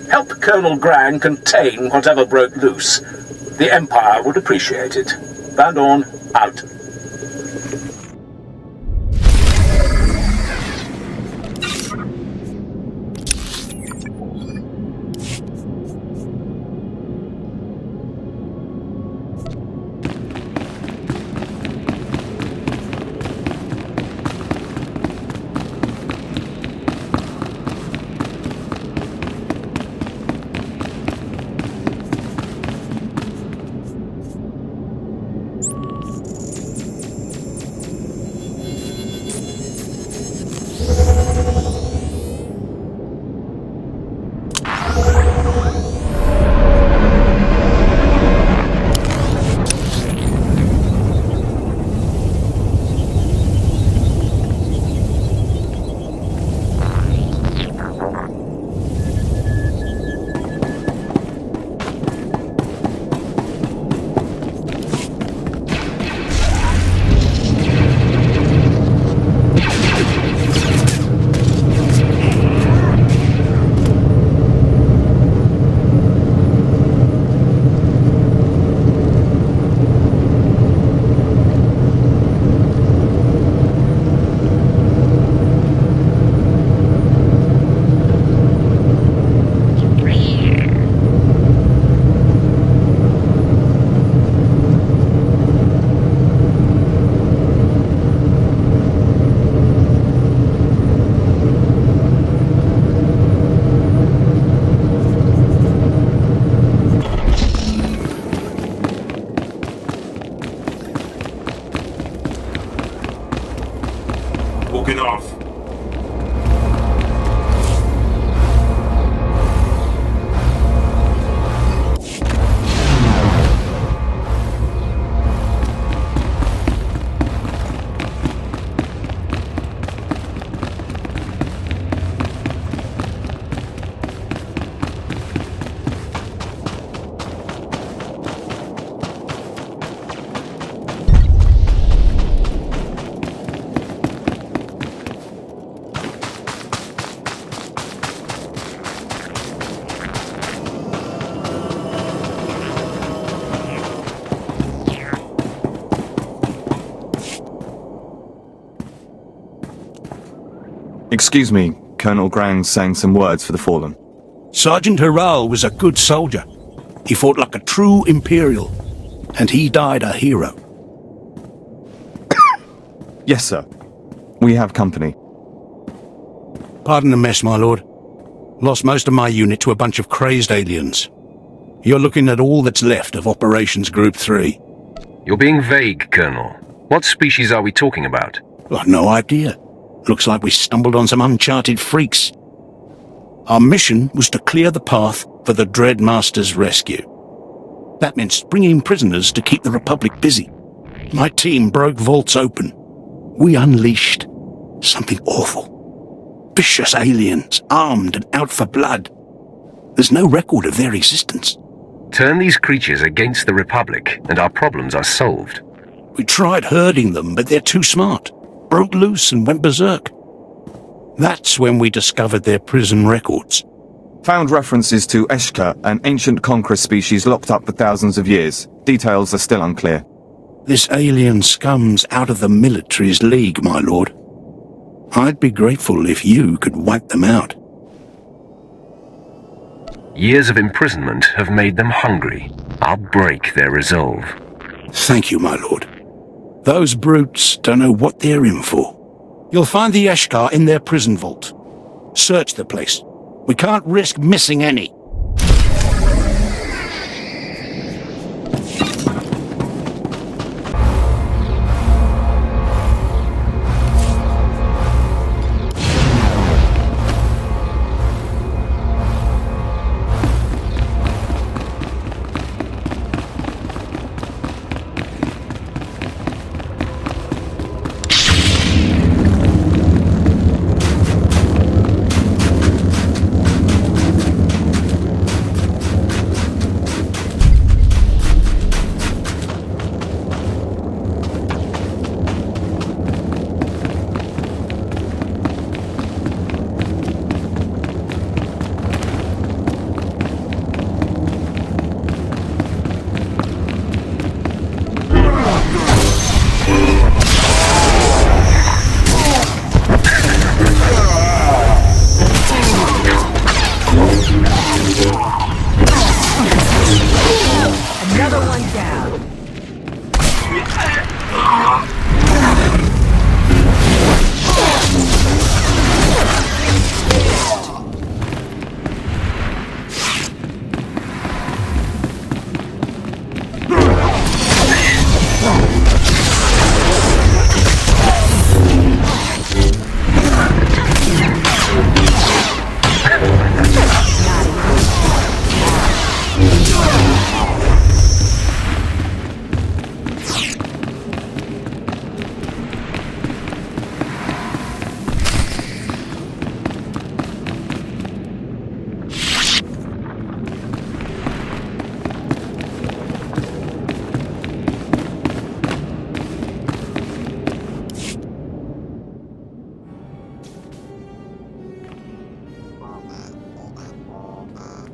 Help Colonel Grang contain whatever broke loose. The Empire would appreciate it. Van Dorn, out. Walking off. Excuse me, Colonel Grang's saying some words for the fallen. Sergeant Harral was a good soldier. He fought like a true Imperial, and he died a hero. Yes, sir. We have company. Pardon the mess, my lord. Lost most of my unit to a bunch of crazed aliens. You're looking at all that's left of Operations Group 3. You're being vague, Colonel. What species are we talking about? I've no idea. Looks like we stumbled on some uncharted freaks. Our mission was to clear the path for the Dread Master's rescue. That meant springing prisoners to keep the Republic busy. My team broke vaults open. We unleashed something awful. Vicious aliens, armed and out for blood. There's no record of their existence. Turn these creatures against the Republic, and our problems are solved. We tried herding them, but they're too smart. Broke loose and went berserk. That's when we discovered their prison records. Found references to Eshka, an ancient conqueror species locked up for thousands of years. Details are still unclear. This alien scum's out of the military's league, my lord. I'd be grateful if you could wipe them out. Years of imprisonment have made them hungry. I'll break their resolve. Thank you, my lord. Those brutes don't know what they're in for. You'll find the Eshkar in their prison vault. Search the place. We can't risk missing any.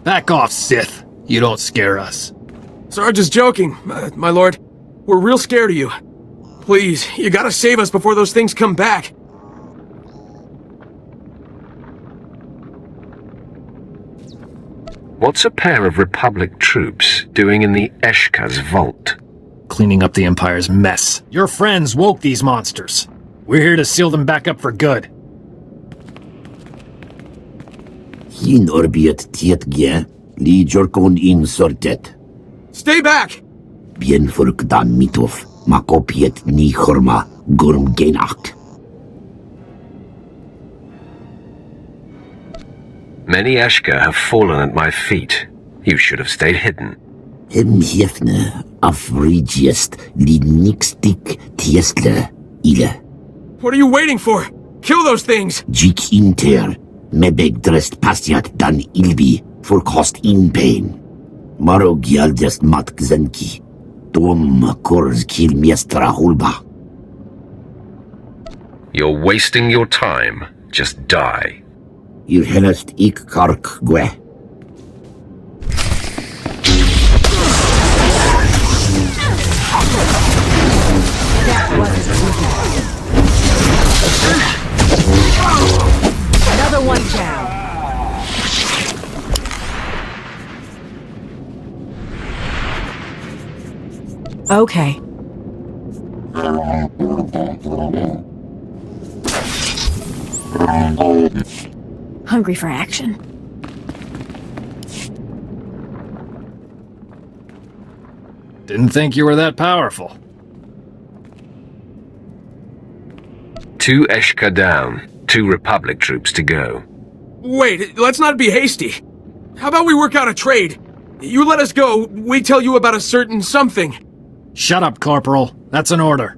Back off, Sith. You don't scare us. Sarge is joking, my lord. We're real scared of you. Please, you gotta save us before those things come back. What's a pair of Republic troops doing in the Eshka's vault? Cleaning up the Empire's mess. Your friends woke these monsters. We're here to seal them back up for good. Hin orbiet tietgie, li jorkon in sortet. Stay back! Bien furk dan mitov, makopiet ni horma, gurm genach. Many Eshka have fallen at my feet. You should have stayed hidden. Hem jefne, afrigiest, li nixtik tiestle, ile. What are you waiting for? Kill those things! Jik inter, mebeg drest pastiat dan ilbi, for cost in pain. Maro gialdest mat gzenki, tom kors kil miestra hulba. You're wasting your time. Just die. Ir helest ik kark gwe. Another one Okay. Hungry for action. Didn't think you were that powerful. 2 Eshka down, 2 Republic troops to go. Wait, let's not be hasty. How about we work out a trade? You let us go, we tell you about a certain something. Shut up, Corporal. That's an order.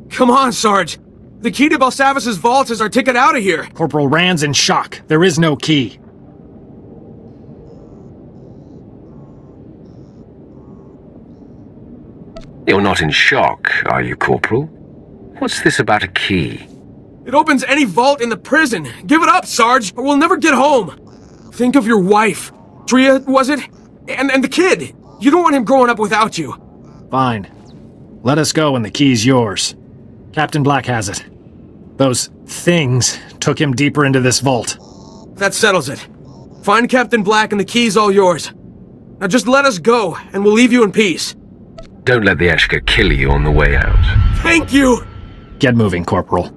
Come on, Sarge. The key to Belsavis's vault is our ticket out of here. Corporal Rand's in shock. There is no key. You're not in shock, are you, Corporal? What's this about a key? It opens any vault in the prison. Give it up, Sarge, or we'll never get home. Think of your wife. Tria, was it? And the kid. You don't want him growing up without you. Fine. Let us go and the key's yours. Captain Black has it. Those things took him deeper into this vault. That settles it. Find Captain Black and the key's all yours. Now just let us go, and we'll leave you in peace. Don't let the Eshka kill you on the way out. Thank you! Get moving, Corporal.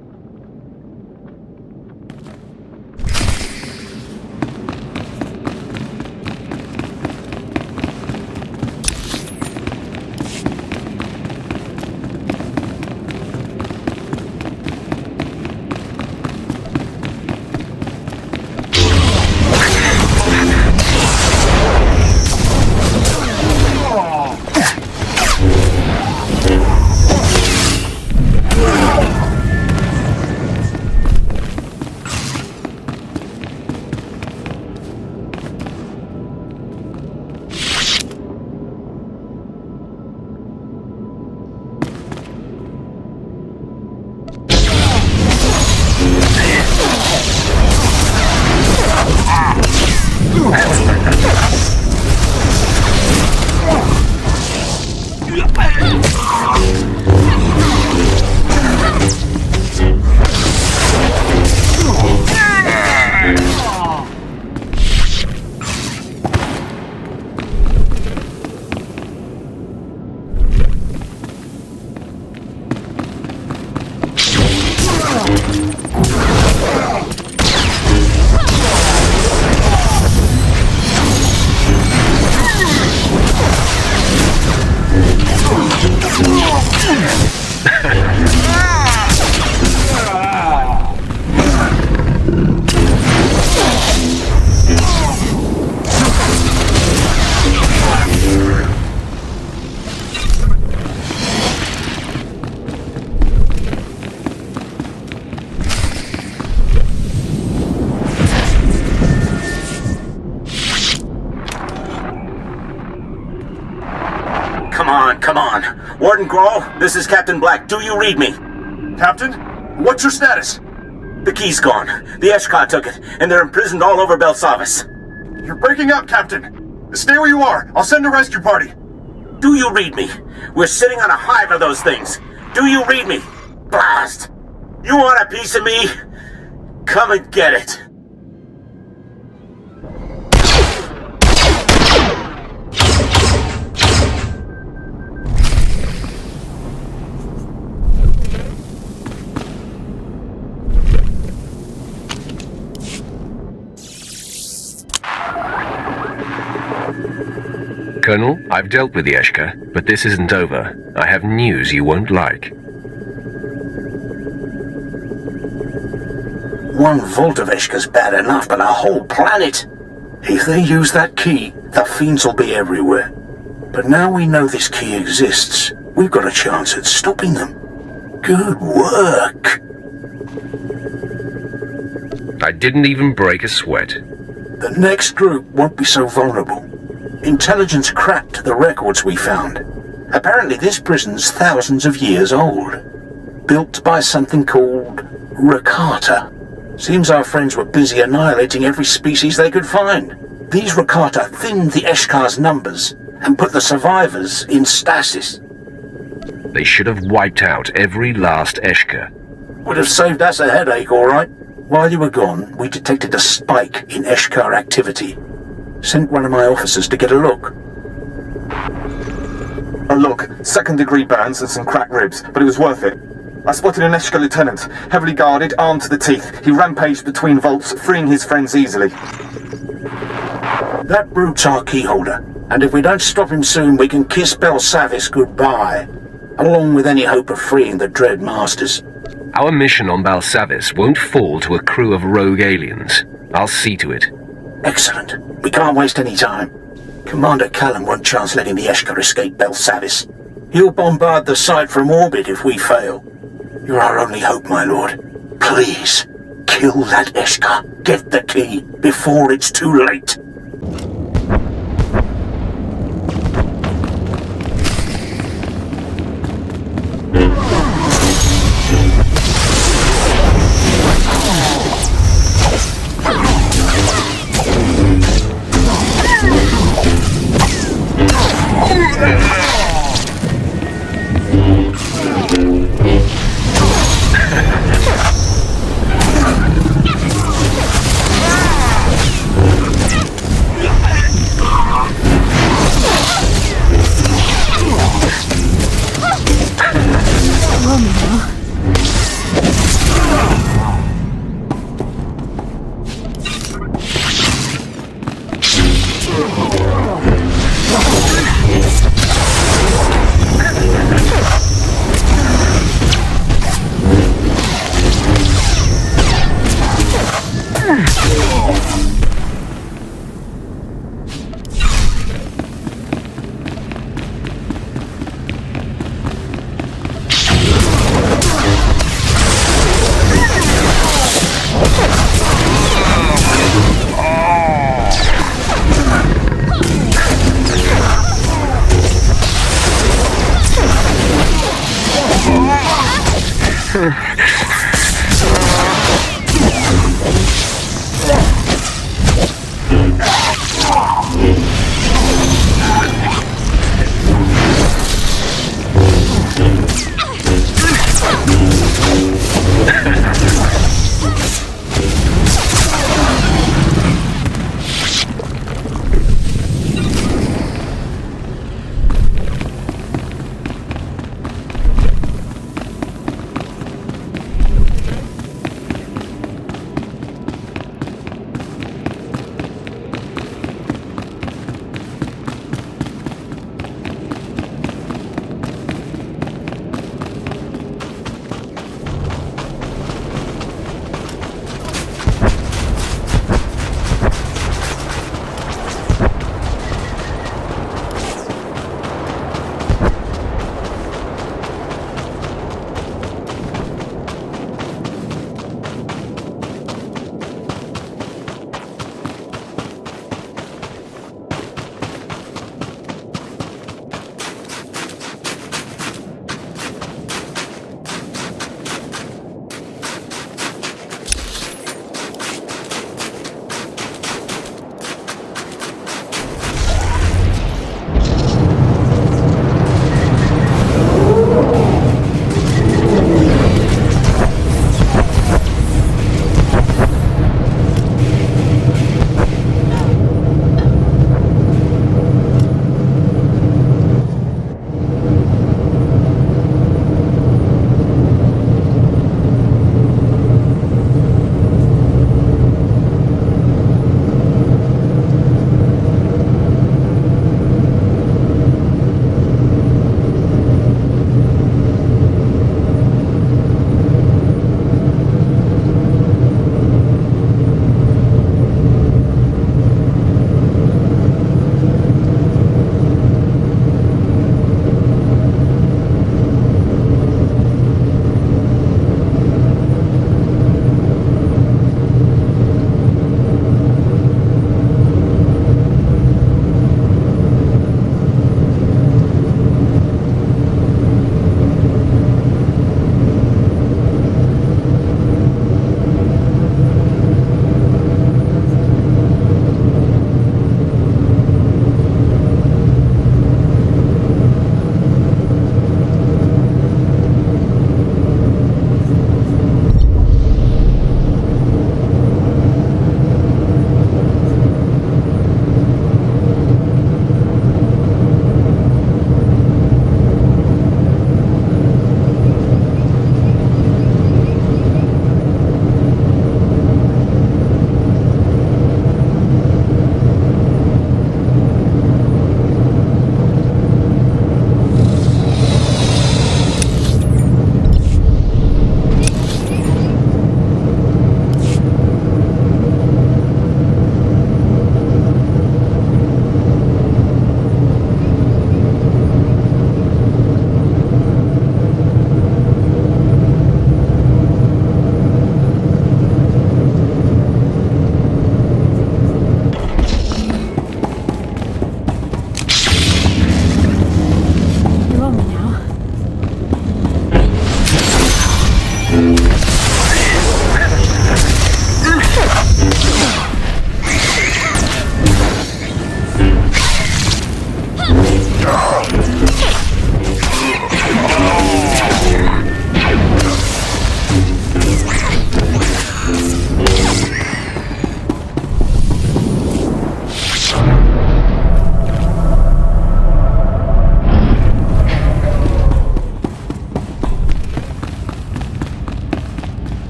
Come on. Warden Grawl, this is Captain Black. Do you read me? Captain? What's your status? The key's gone. The Eshka took it, and they're imprisoned all over Belsavis. You're breaking up, Captain. Stay where you are. I'll send a rescue party. Do you read me? We're sitting on a hive of those things. Do you read me? Blast! You want a piece of me? Come and get it. Colonel, I've dealt with the Eshka, but this isn't over. I have news you won't like. 1 volt of Eshka's bad enough, but a whole planet. If they use that key, the fiends will be everywhere. But now we know this key exists, we've got a chance at stopping them. Good work. I didn't even break a sweat. The next group won't be so vulnerable. Intelligence cracked the records we found. Apparently this prison's thousands of years old. Built by something called Rakata. Seems our friends were busy annihilating every species they could find. These Rakata thinned the Eshkar's numbers and put the survivors in stasis. They should have wiped out every last Eshka. Would have saved us a headache, all right. While you were gone, we detected a spike in Eshkar activity. Sent one of my officers to get a look. A look, second-degree burns and some cracked ribs, but it was worth it. I spotted an Eshka lieutenant, heavily guarded, armed to the teeth. He rampaged between vaults, freeing his friends easily. That brute's our keyholder, and if we don't stop him soon, we can kiss Belsavis goodbye, along with any hope of freeing the Dread Masters. Our mission on Belsavis won't fall to a crew of rogue aliens. I'll see to it. Excellent. We can't waste any time. Commander Callum won't chance letting the Eshka escape Belsavis. He'll bombard the site from orbit if we fail. You're our only hope, my lord. Please, kill that Eshka. Get the key before it's too late.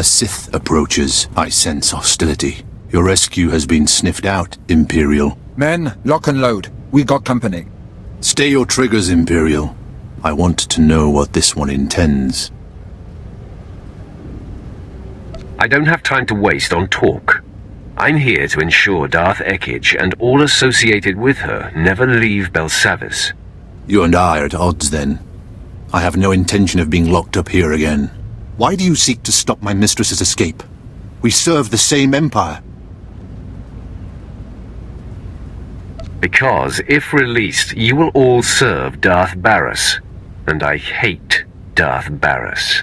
A Sith approaches. I sense hostility. Your rescue has been sniffed out, Imperial. Men, lock and load. We got company. Stay your triggers, Imperial. I want to know what this one intends. I don't have time to waste on talk. I'm here to ensure Darth Ekage and all associated with her never leave Belsavis. You and I are at odds, then. I have no intention of being locked up here again. Why do you seek to stop my mistress's escape? We serve the same empire. Because if released, you will all serve Darth Barris. And I hate Darth Barris.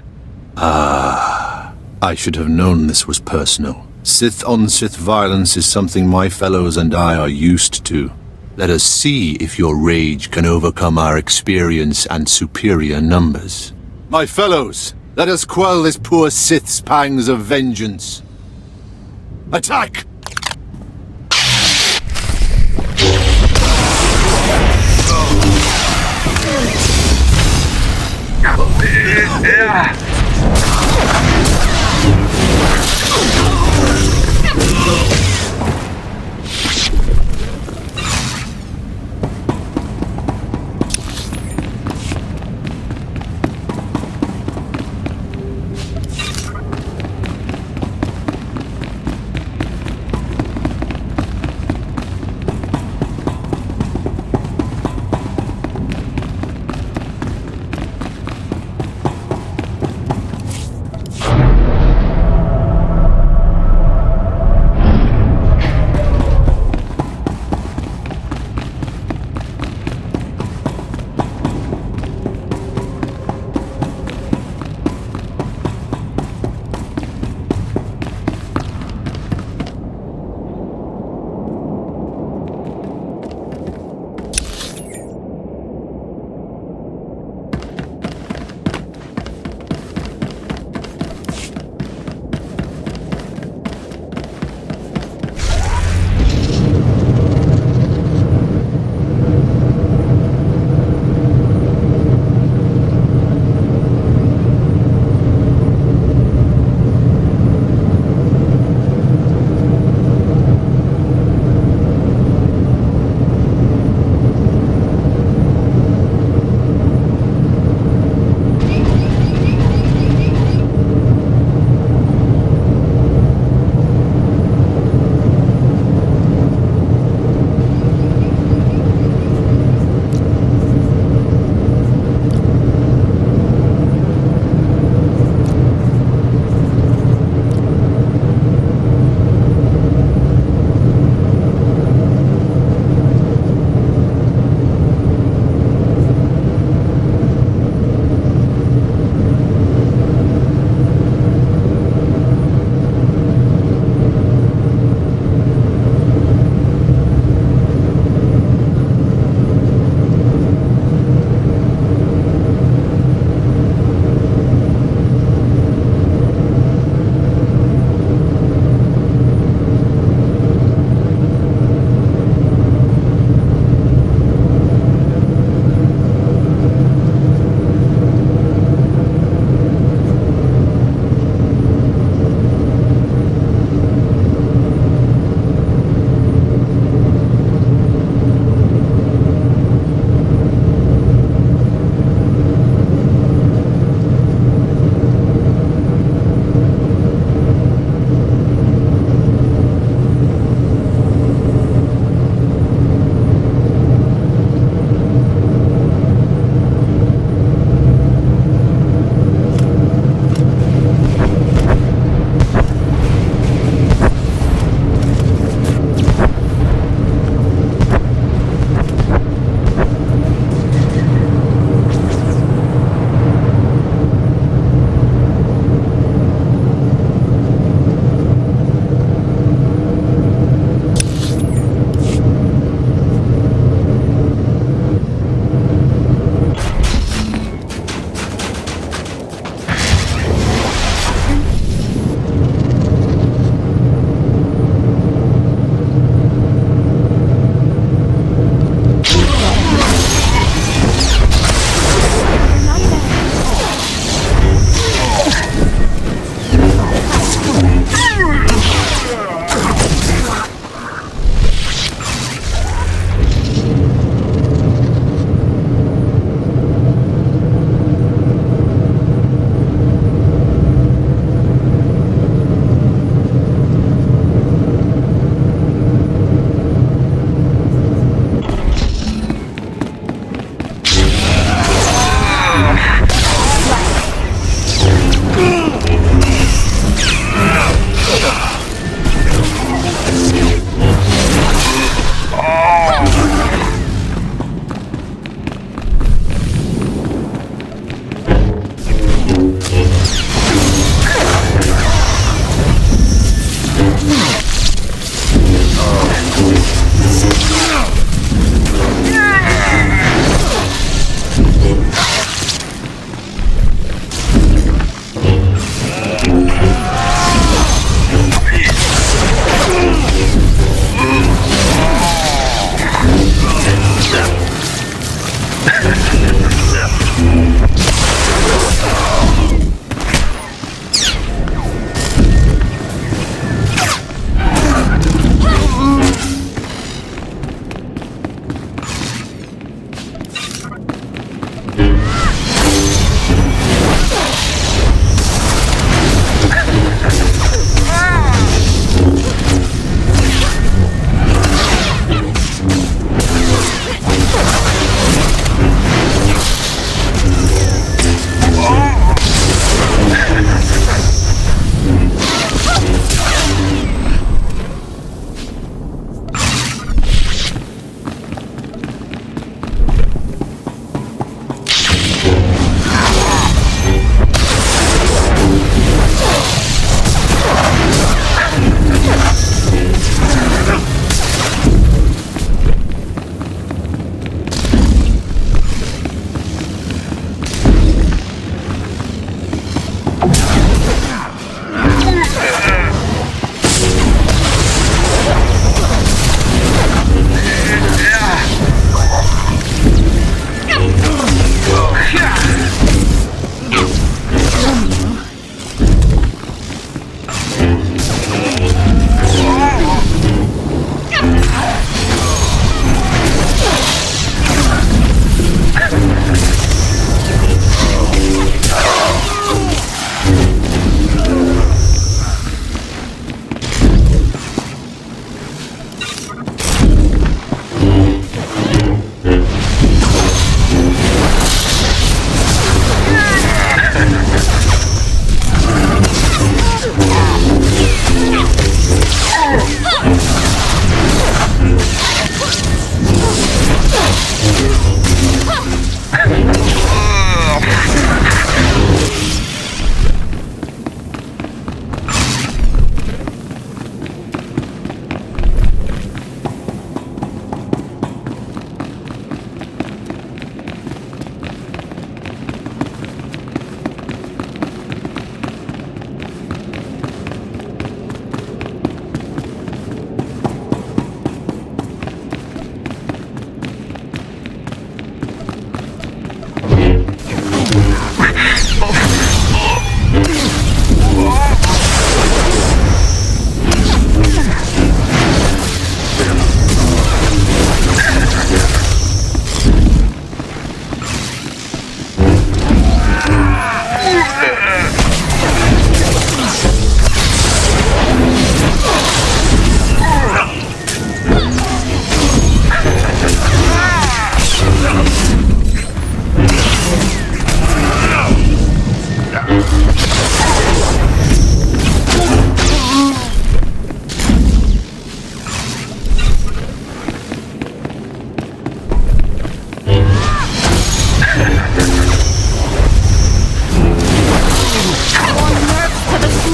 I should have known this was personal. Sith-on-Sith violence is something my fellows and I are used to. Let us see if your rage can overcome our experience and superior numbers. My fellows, let us quell this poor Sith's pangs of vengeance. Attack!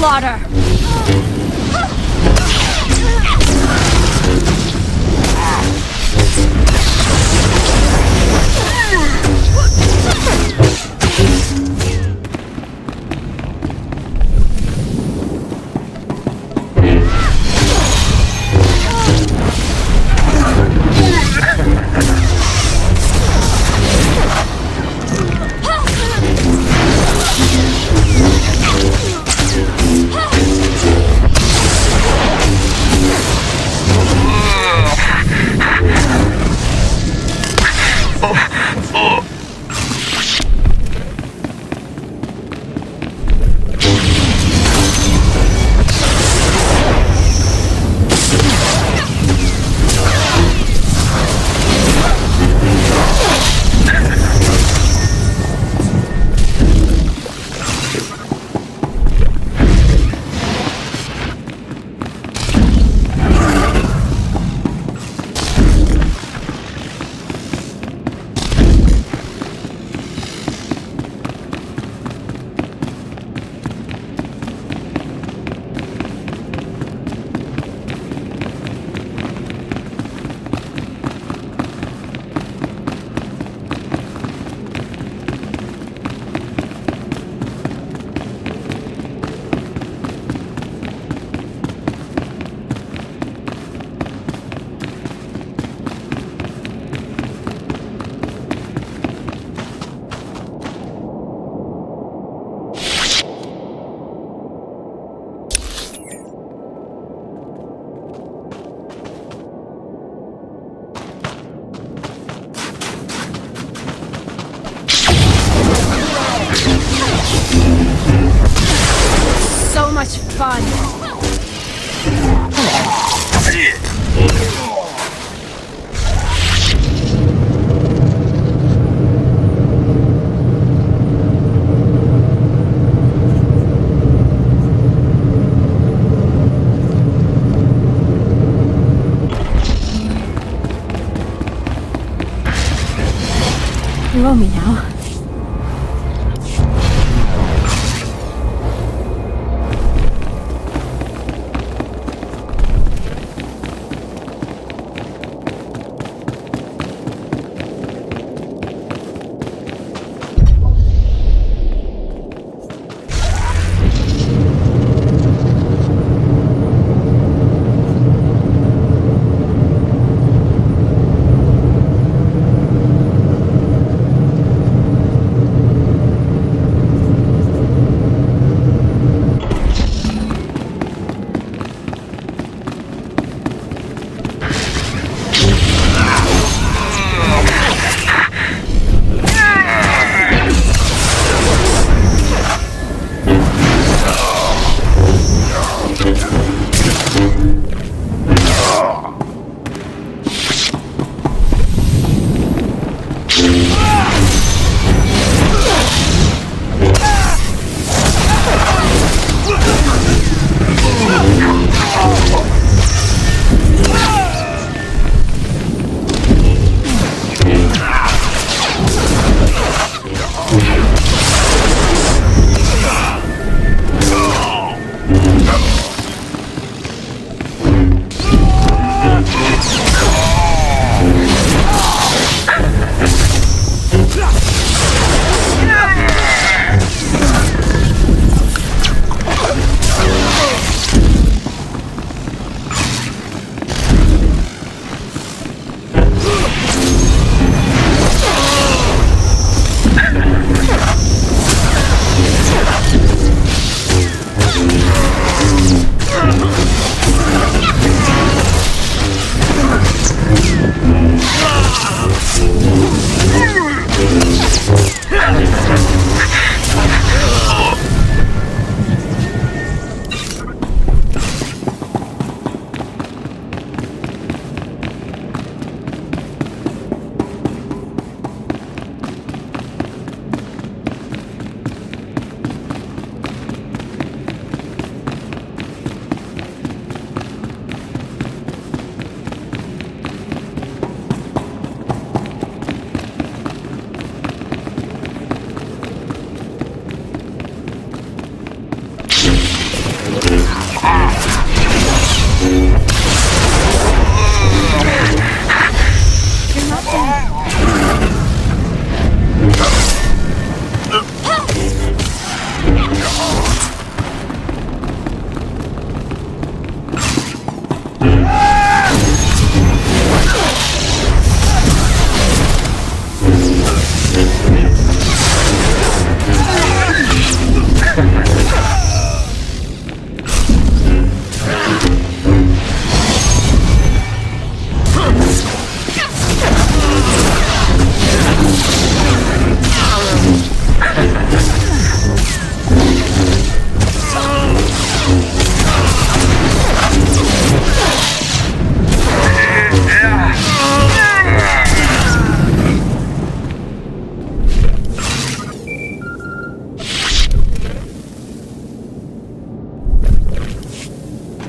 slaughter! So much fun! You owe me now.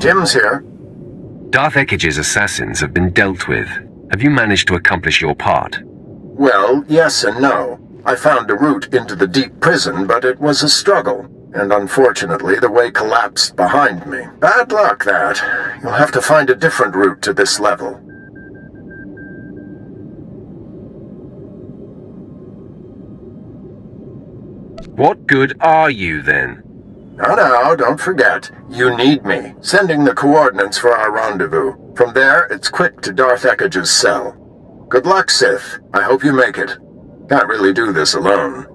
Tim's here. Darth Ekige's assassins have been dealt with. Have you managed to accomplish your part? Well, yes and no. I found a route into the deep prison, but it was a struggle. And unfortunately, the way collapsed behind me. Bad luck, that. You'll have to find a different route to this level. What good are you, then? No, don't forget. You need me. Sending the coordinates for our rendezvous. From there, it's quick to Darth Ekige's cell. Good luck, Sith. I hope you make it. Can't really do this alone.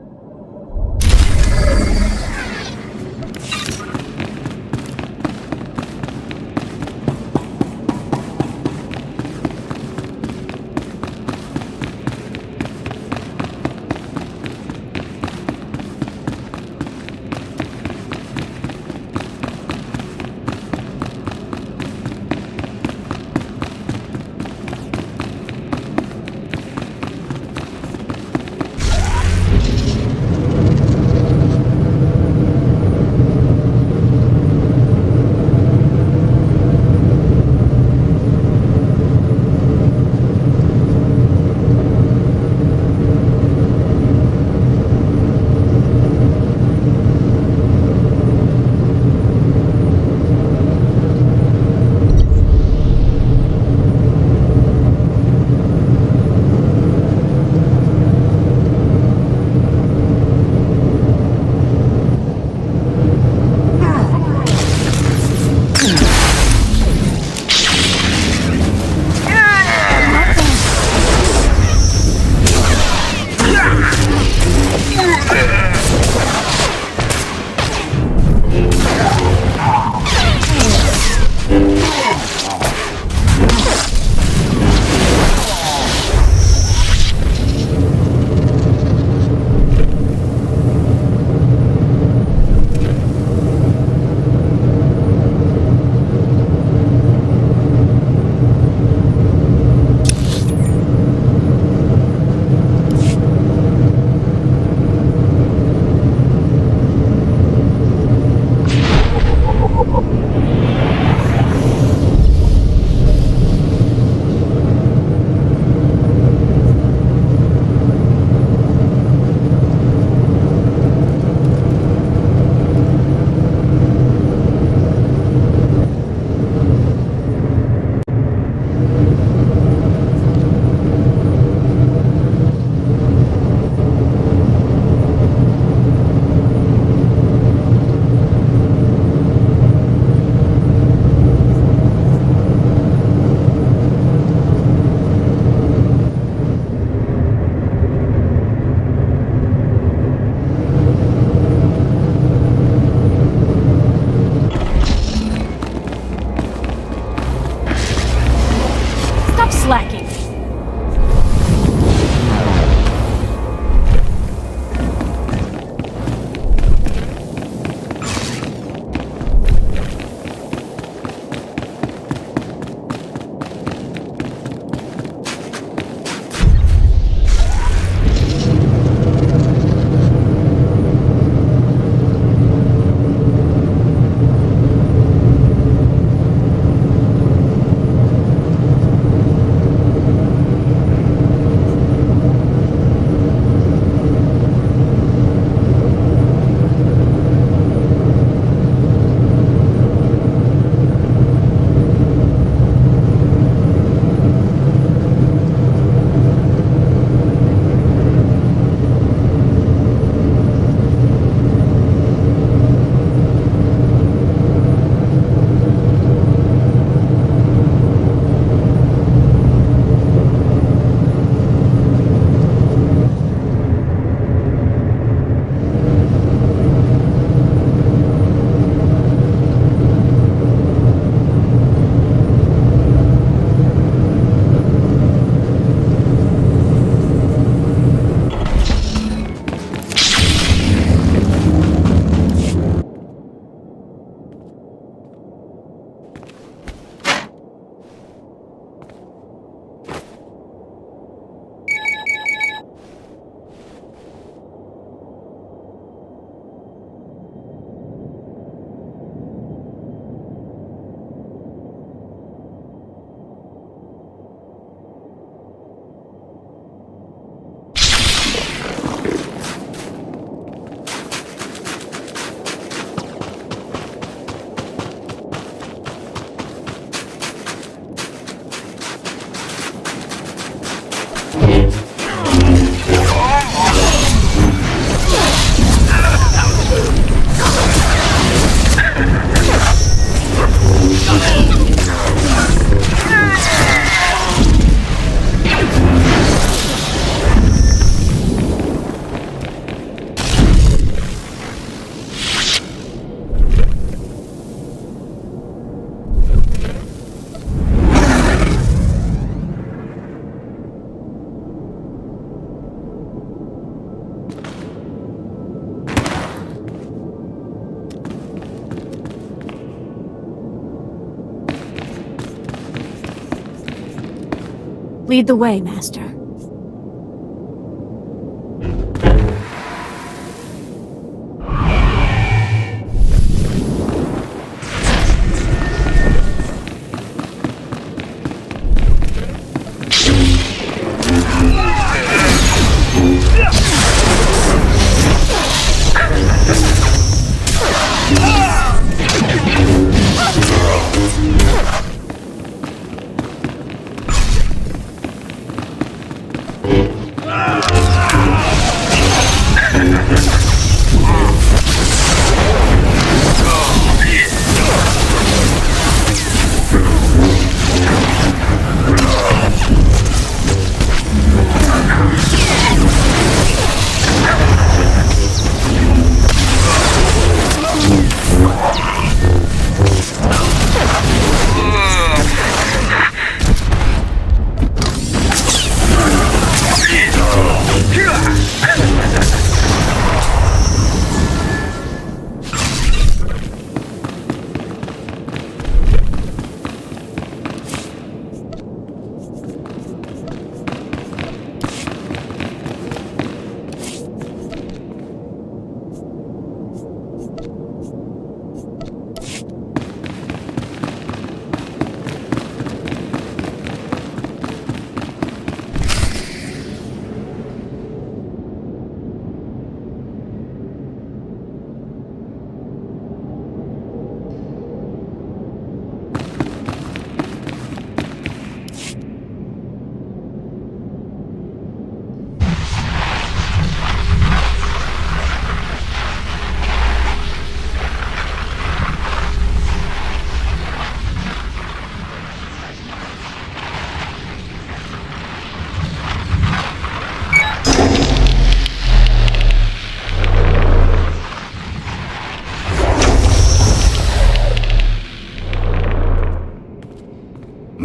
Lead the way, Master.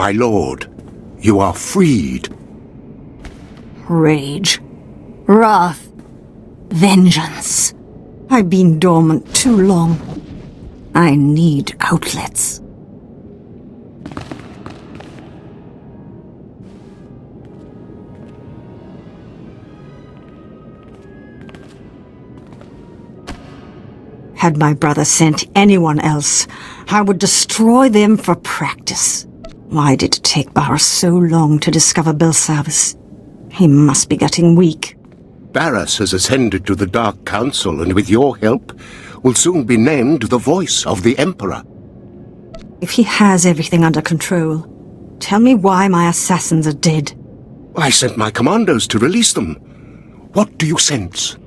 My lord, you are freed. Rage. Wrath. Vengeance. I've been dormant too long. I need outlets. Had my brother sent anyone else, I would destroy them for practice. Why did it take Barras so long to discover Belsavis? He must be getting weak. Barras has ascended to the Dark Council, and with your help, will soon be named the voice of the Emperor. If he has everything under control, tell me why my assassins are dead. I sent my commandos to release them. What do you sense?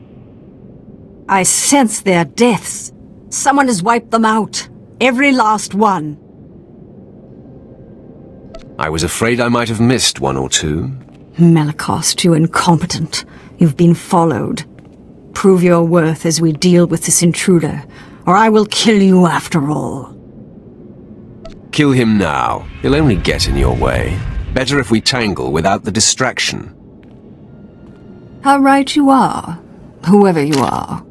I sense their deaths. Someone has wiped them out. Every last one. I was afraid I might have missed one or two. Malakost, you incompetent. You've been followed. Prove your worth as we deal with this intruder, or I will kill you after all. Kill him now. He'll only get in your way. Better if we tangle without the distraction. How right you are, whoever you are.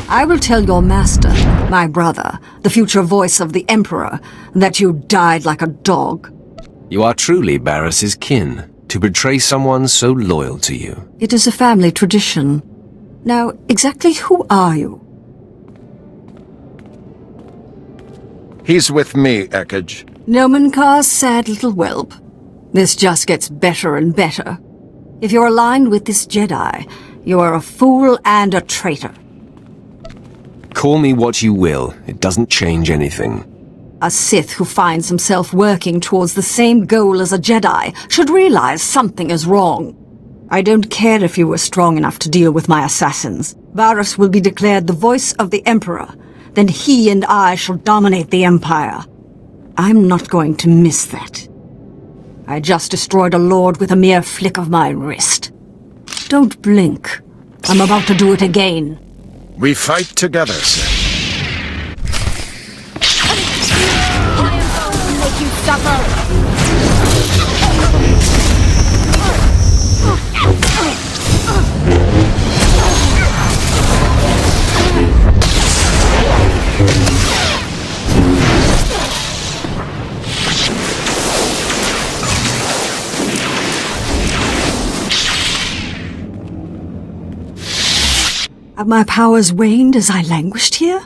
I will tell your master, my brother, the future voice of the Emperor, that you died like a dog. You are truly Barras's kin, to betray someone so loyal to you. It is a family tradition. Now, exactly who are you? He's with me, Ekage. Nomenkar's sad little whelp. This just gets better and better. If you're aligned with this Jedi, you are a fool and a traitor. Call me what you will, it doesn't change anything. A Sith who finds himself working towards the same goal as a Jedi should realize something is wrong. I don't care if you were strong enough to deal with my assassins. Barras will be declared the voice of the Emperor. Then he and I shall dominate the Empire. I'm not going to miss that. I just destroyed a lord with a mere flick of my wrist. Don't blink. I'm about to do it again. We fight together, sir. I am going to make you suffer! Have my powers waned as I languished here?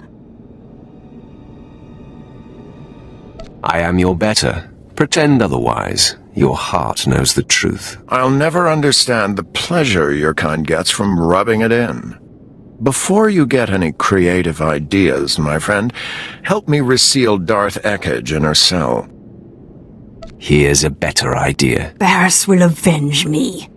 I am your better. Pretend otherwise. Your heart knows the truth. I'll never understand the pleasure your kind gets from rubbing it in. Before you get any creative ideas, my friend, help me reseal Darth Ekage in her cell. Here's a better idea. Barris will avenge me.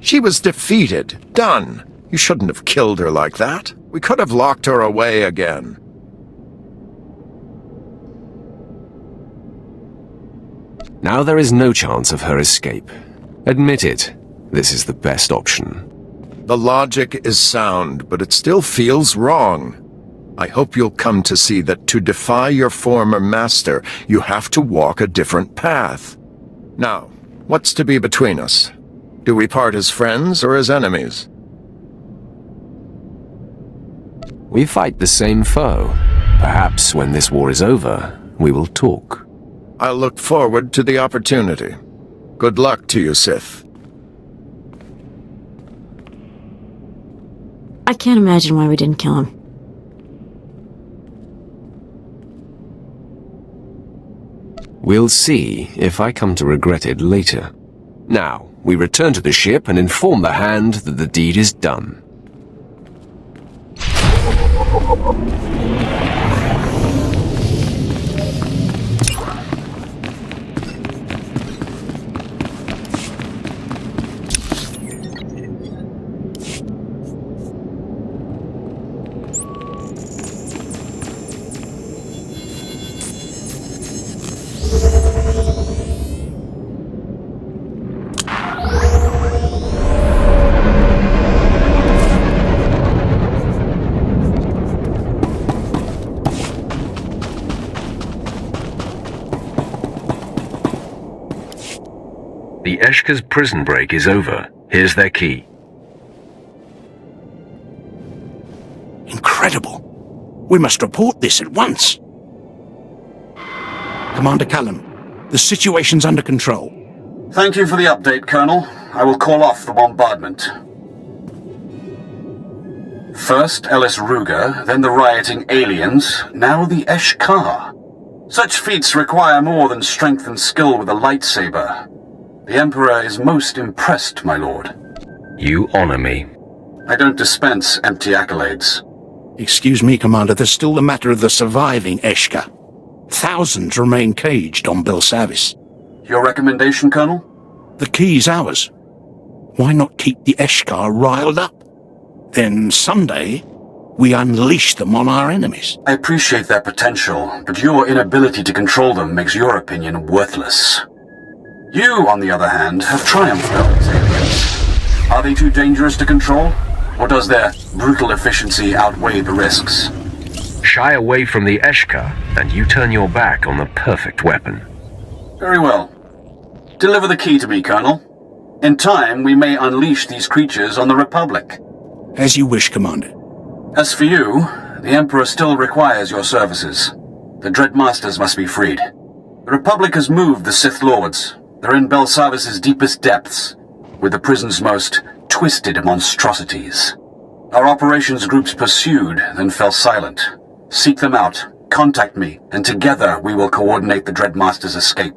She was defeated. Done. You shouldn't have killed her like that. We could have locked her away again. Now there is no chance of her escape. Admit it. This is the best option. The logic is sound, but it still feels wrong. I hope you'll come to see that to defy your former master, you have to walk a different path. Now, what's to be between us? Do we part as friends or as enemies? We fight the same foe. Perhaps when this war is over, we will talk. I'll look forward to the opportunity. Good luck to you, Sith. I can't imagine why we didn't kill him. We'll see if I come to regret it later. Now, we return to the ship and inform the Hand that the deed is done. The Eshka's prison break is over. Here's their key. Incredible. We must report this at once. Commander Callum, the situation's under control. Thank you for the update, Colonel. I will call off the bombardment. First Ellis Ruger, then the rioting aliens, now the Eshkar. Such feats require more than strength and skill with a lightsaber. The Emperor is most impressed, my lord. You honor me. I don't dispense empty accolades. Excuse me, Commander, there's still the matter of the surviving Eshka. Thousands remain caged on Belsavis. Your recommendation, Colonel? The key's ours. Why not keep the Eshkar riled up? Then someday, we unleash them on our enemies. I appreciate their potential, but your inability to control them makes your opinion worthless. You, on the other hand, have triumphed over these aliens. Are they too dangerous to control? Or does their brutal efficiency outweigh the risks? Shy away from the Eshka, and you turn your back on the perfect weapon. Very well. Deliver the key to me, Colonel. In time, we may unleash these creatures on the Republic. As you wish, Commander. As for you, the Emperor still requires your services. The Dreadmasters must be freed. The Republic has moved the Sith Lords. They're in Belsavis' deepest depths, with the prison's most twisted monstrosities. Our operations groups pursued, then fell silent. Seek them out, contact me, and together we will coordinate the Dreadmaster's escape.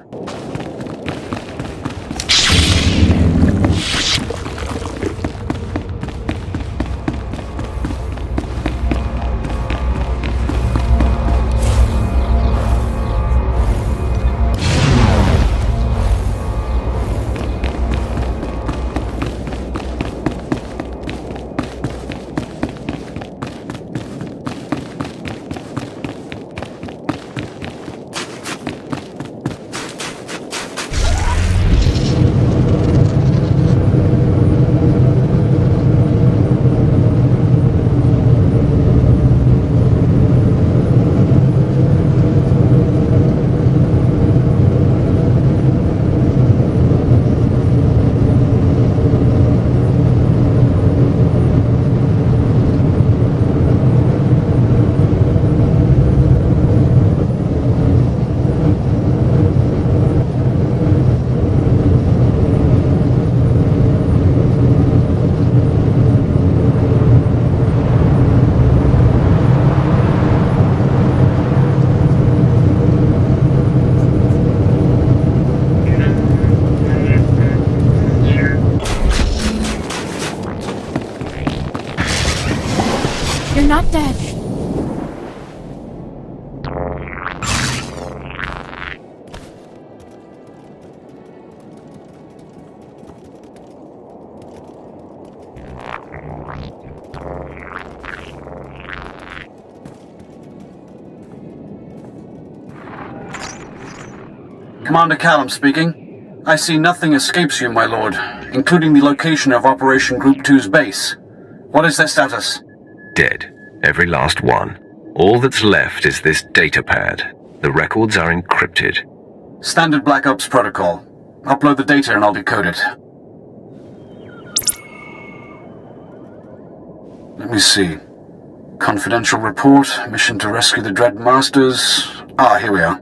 You're not dead. Commander Callum speaking. I see nothing escapes you, my lord, including the location of Operation Group 2's base. What is their status? Dead. Every last one. All that's left is this data pad. The records are encrypted. Standard Black Ops protocol. Upload the data and I'll decode it. Let me see. Confidential report, mission to rescue the Dread Masters. Ah, here we are.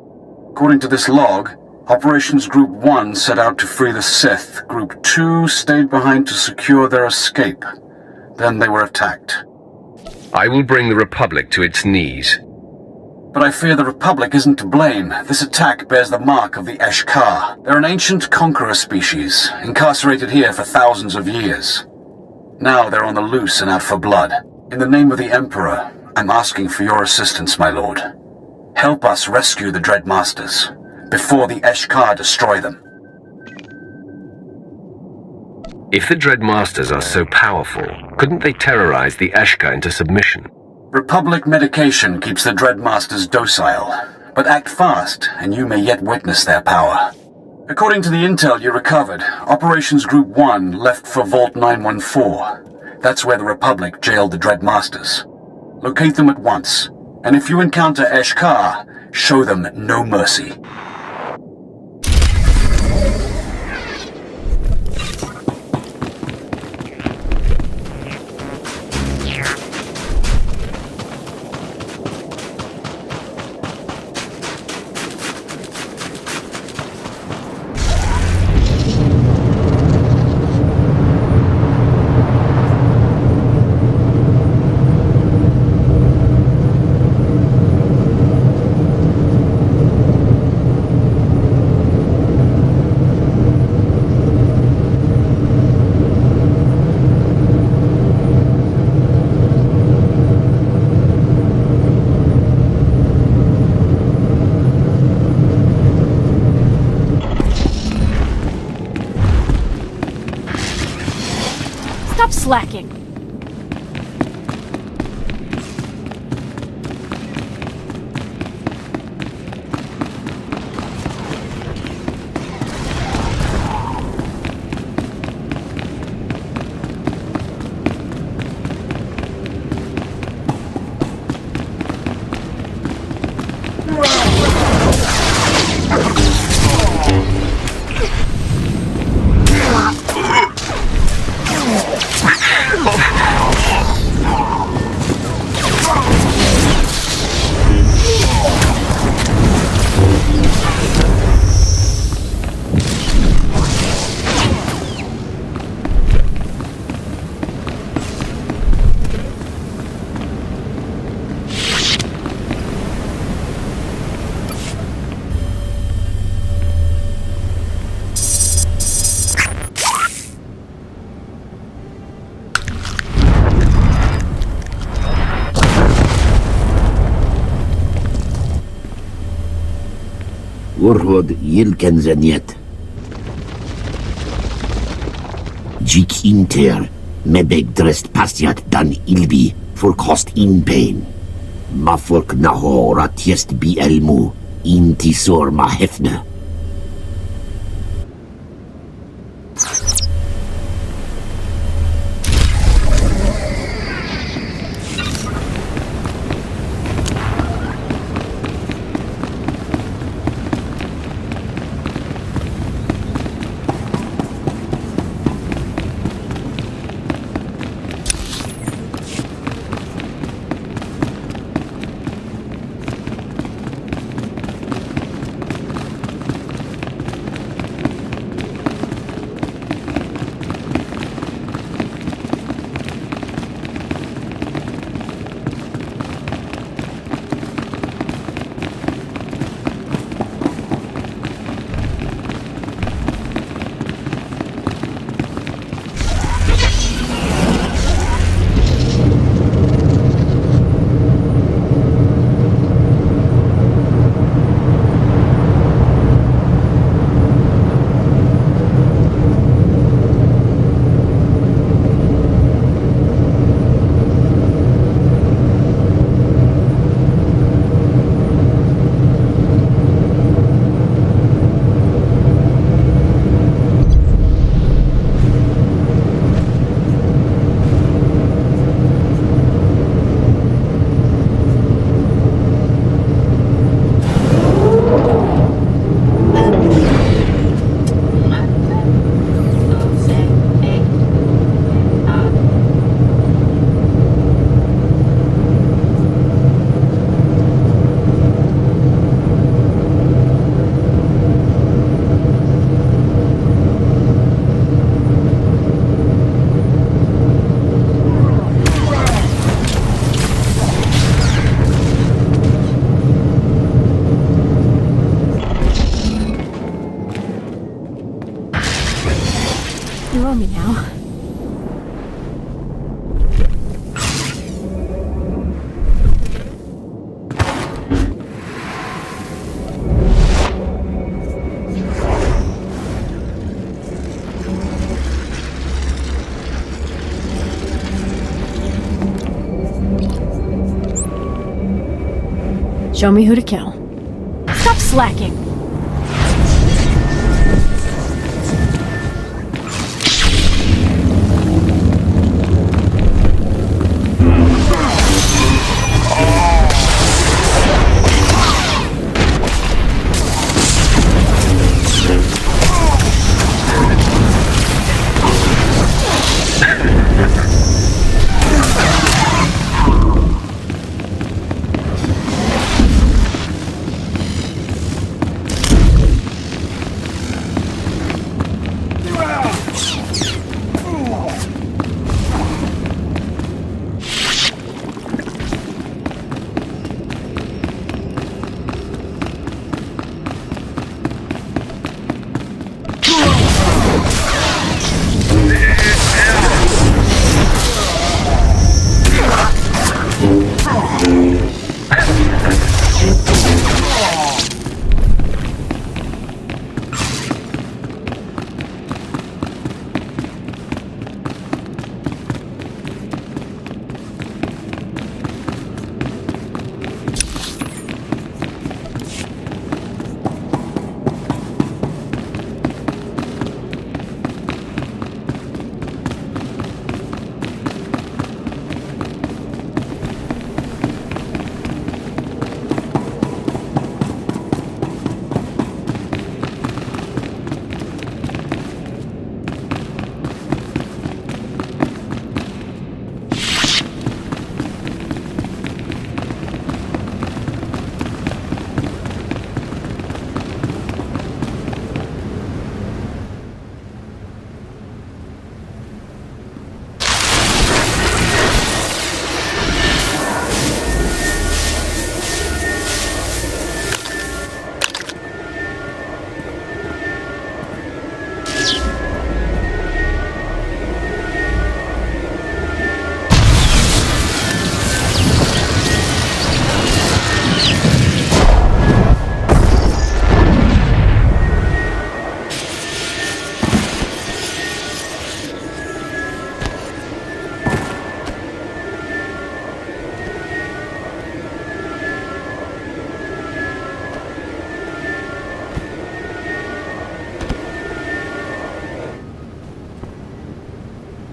According to this log, Operations Group 1 set out to free the Sith. Group 2 stayed behind to secure their escape. Then they were attacked. I will bring the Republic to its knees. But I fear the Republic isn't to blame. This attack bears the mark of the Eshkar. They're an ancient conqueror species, incarcerated here for thousands of years. Now they're on the loose and out for blood. In the name of the Emperor, I'm asking for your assistance, my lord. Help us rescue the Dread Masters, before the Eshkar destroy them. If the Dread Masters are so powerful, couldn't they terrorize the Eshkar into submission? Republic medication keeps the Dread Masters docile, but act fast, and you may yet witness their power. According to the intel you recovered, Operations Group 1 left for Vault 914. That's where the Republic jailed the Dread Masters. Locate them at once, and if you encounter Eshkar, show them no mercy. Stop slacking. Urhod Yilken Zeniet. Jik Inter, Mebeg drest Pastiat Dan Ilbi, for cost in pain. Mafork Nahora Tiest Bi Elmu, Intisor Mahefne. Show me who to kill. Stop slacking.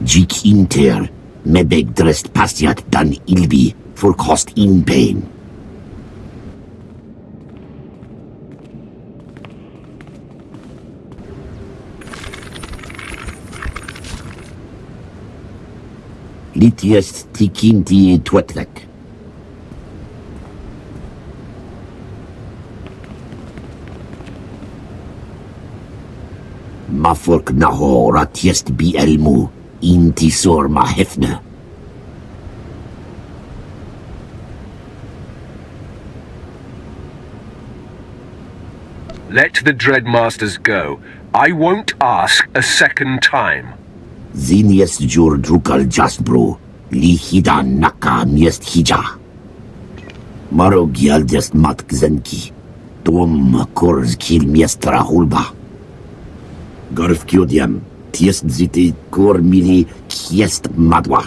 Jik inter, mebeg drest pastiat dan ilbi, for cost in pain. Litiest tikinti twetlek. Mafork nahora tiest bi elmu. Inti sorma hefne. Let the Dreadmasters go. I won't ask a second time. Ziniest jur drukal jasbro, li hida naka miest hija. Maro gialdest mat gzenki, tom korz kil miest rahulba. Garf kiodiem. Tiest ziti kor mili kiest madwa.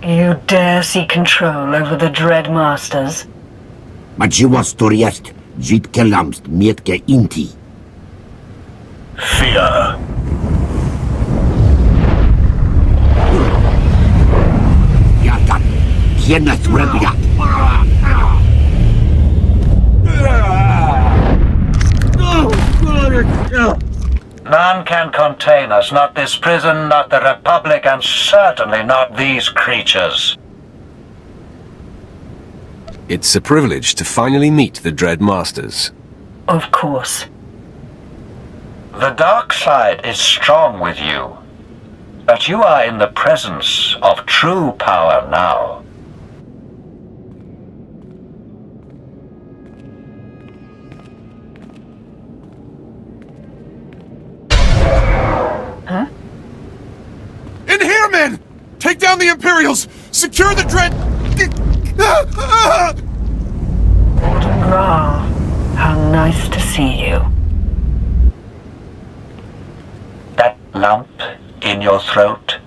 You dare seek control over the Dread Masters? Maciła Jitke lamst mietke inti. Fear. Jatan, Kenneth Rebiat. None can contain us, not this prison, not the Republic, and certainly not these creatures. It's a privilege to finally meet the Dread Masters. Of course. The dark side is strong with you, but you are in the presence of true power now. Huh? In here, men! Take down the Imperials! Secure the Dread... Warden Ra, how nice to see you. That lump in your throat,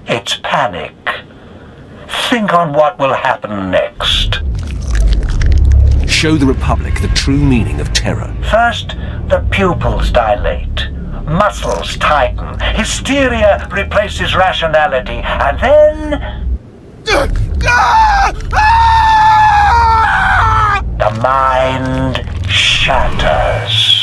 it's panic. Think on what will happen next. Show the Republic the true meaning of terror. First, the pupils dilate, muscles tighten, hysteria replaces rationality, and then... the mind shatters.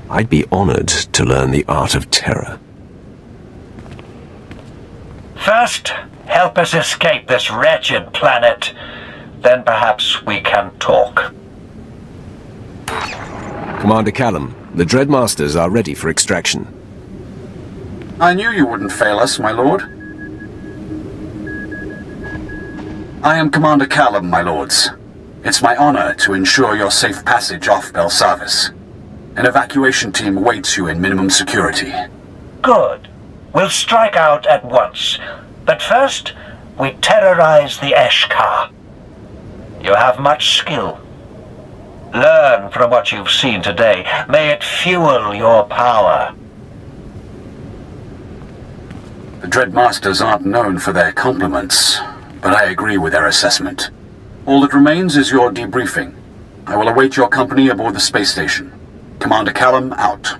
I'd be honored to learn the art of terror. First, help us escape this wretched planet. Then perhaps we can talk. Commander Callum, the Dread Masters are ready for extraction. I knew you wouldn't fail us, my lord. I am Commander Callum, my lords. It's my honor to ensure your safe passage off Belsavis. An evacuation team awaits you in minimum security. Good. We'll strike out at once. But first, we terrorize the Eshkar. You have much skill. Learn from what you've seen today. May it fuel your power. The Dread Masters aren't known for their compliments, but I agree with their assessment. All that remains is your debriefing. I will await your company aboard the space station. Commander Callum, out.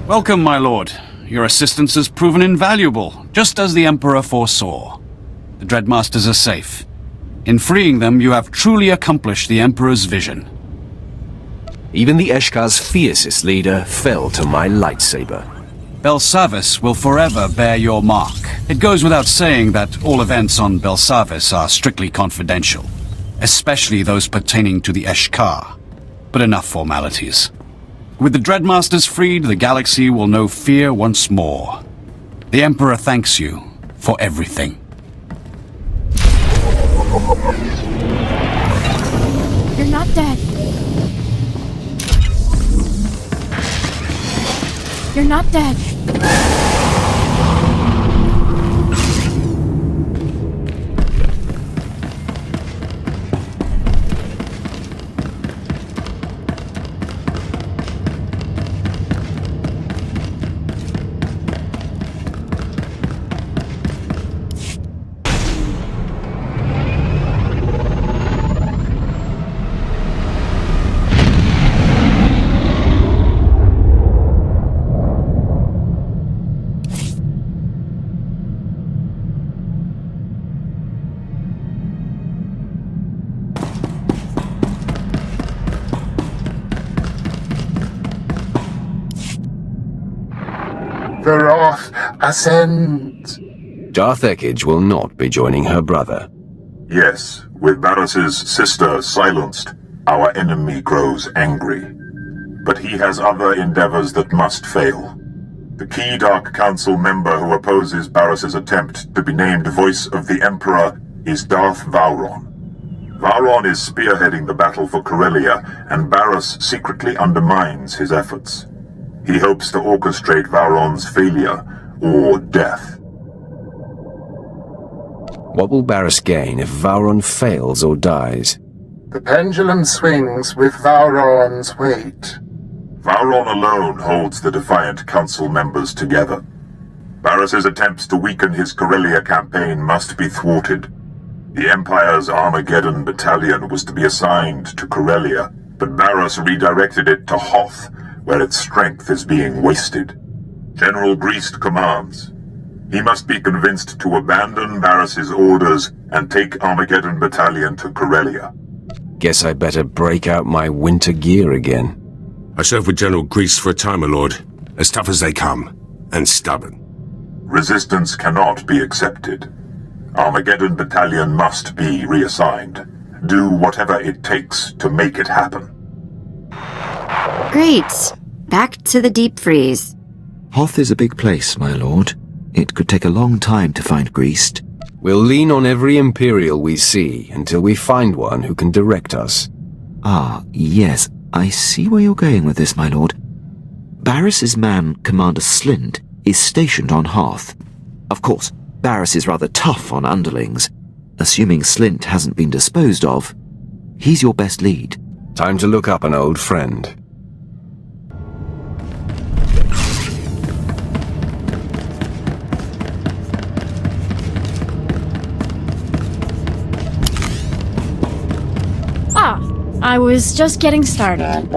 Welcome, my lord. Your assistance has proven invaluable, just as the Emperor foresaw. The Dreadmasters are safe. In freeing them, you have truly accomplished the Emperor's vision. Even the Eshkar's fiercest leader fell to my lightsaber. Belsavis will forever bear your mark. It goes without saying that all events on Belsavis are strictly confidential, especially those pertaining to the Eshkar. But enough formalities. With the Dreadmasters freed, the galaxy will know fear once more. The Emperor thanks you for everything. You're not dead. You're not dead. The wrath ascends. Darth Ekage will not be joining her brother. Yes, with Barris's sister silenced, our enemy grows angry. But he has other endeavors that must fail. The key Dark Council member who opposes Barris's attempt to be named Voice of the Emperor is Darth Vowron. Vowron is spearheading the battle for Corellia, and Barris secretly undermines his efforts. He hopes to orchestrate Vowron's failure or death. What will Barris gain if Vowron fails or dies? The pendulum swings with Vowron's weight. Vowron alone holds the Defiant Council members together. Barris's attempts to weaken his Corellia campaign must be thwarted. The Empire's Armageddon battalion was to be assigned to Corellia, but Barris redirected it to Hoth, where its strength is being wasted. General Greast commands. He must be convinced to abandon Barris's orders and take Armageddon Battalion to Corellia. Guess I better break out my winter gear again. I served with General Greast for a time, my lord. As tough as they come, and stubborn. Resistance cannot be accepted. Armageddon Battalion must be reassigned. Do whatever it takes to make it happen. Great. Back to the deep freeze. Hoth is a big place, my lord. It could take a long time to find Greast. We'll lean on every Imperial we see until we find one who can direct us. Ah, yes. I see where you're going with this, my lord. Barris's man, Commander Slint, is stationed on Hoth. Of course, Barris is rather tough on underlings. Assuming Slint hasn't been disposed of, he's your best lead. Time to look up an old friend. Ah, I was just getting started.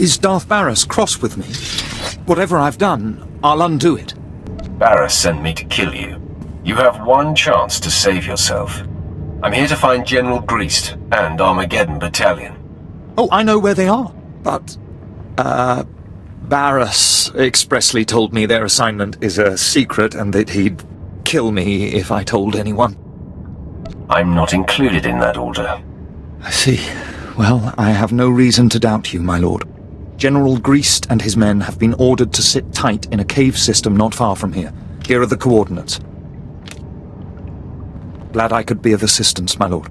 Is Darth Barris cross with me? Whatever I've done, I'll undo it. Barris sent me to kill you. You have one chance to save yourself. I'm here to find General Greast and Armageddon Battalion. Oh, I know where they are. But, Barras expressly told me their assignment is a secret and that he'd kill me if I told anyone. I'm not included in that order. I see. Well, I have no reason to doubt you, my lord. General Greast and his men have been ordered to sit tight in a cave system not far from here. Here are the coordinates. Glad I could be of assistance, my lord.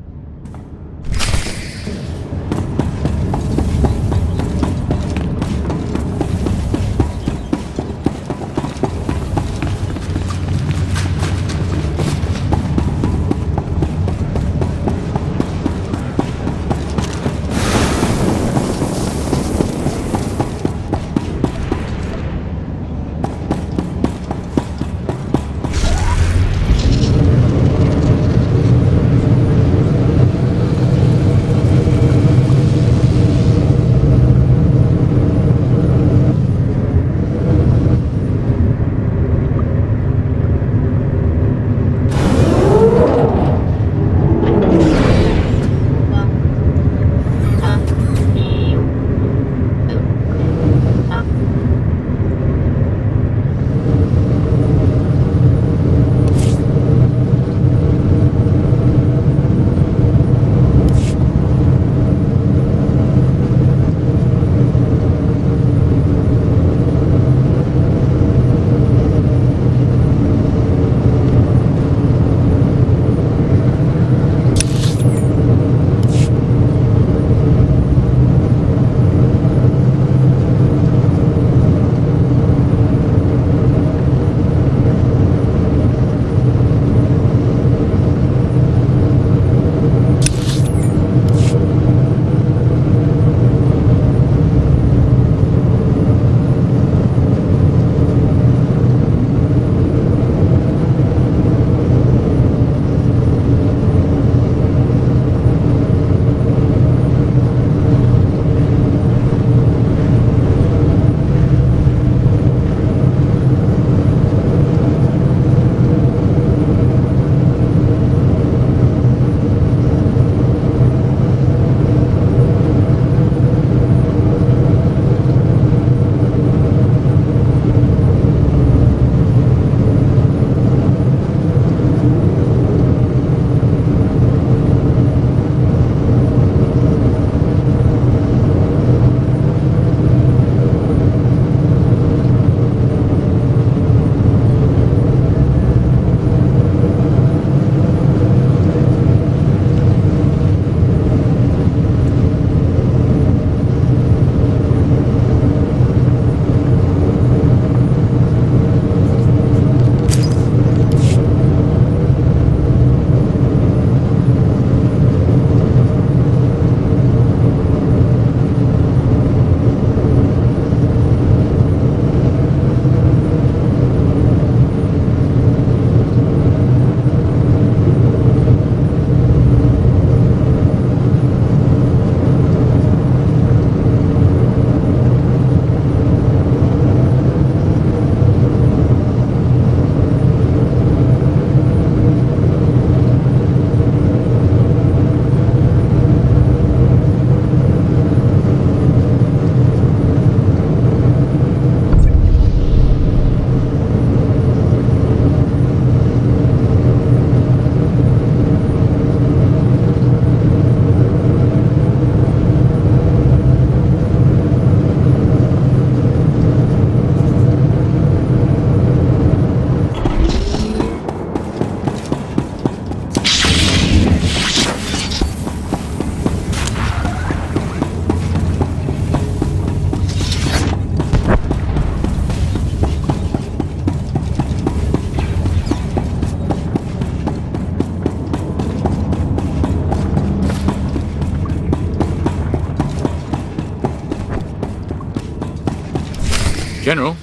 General,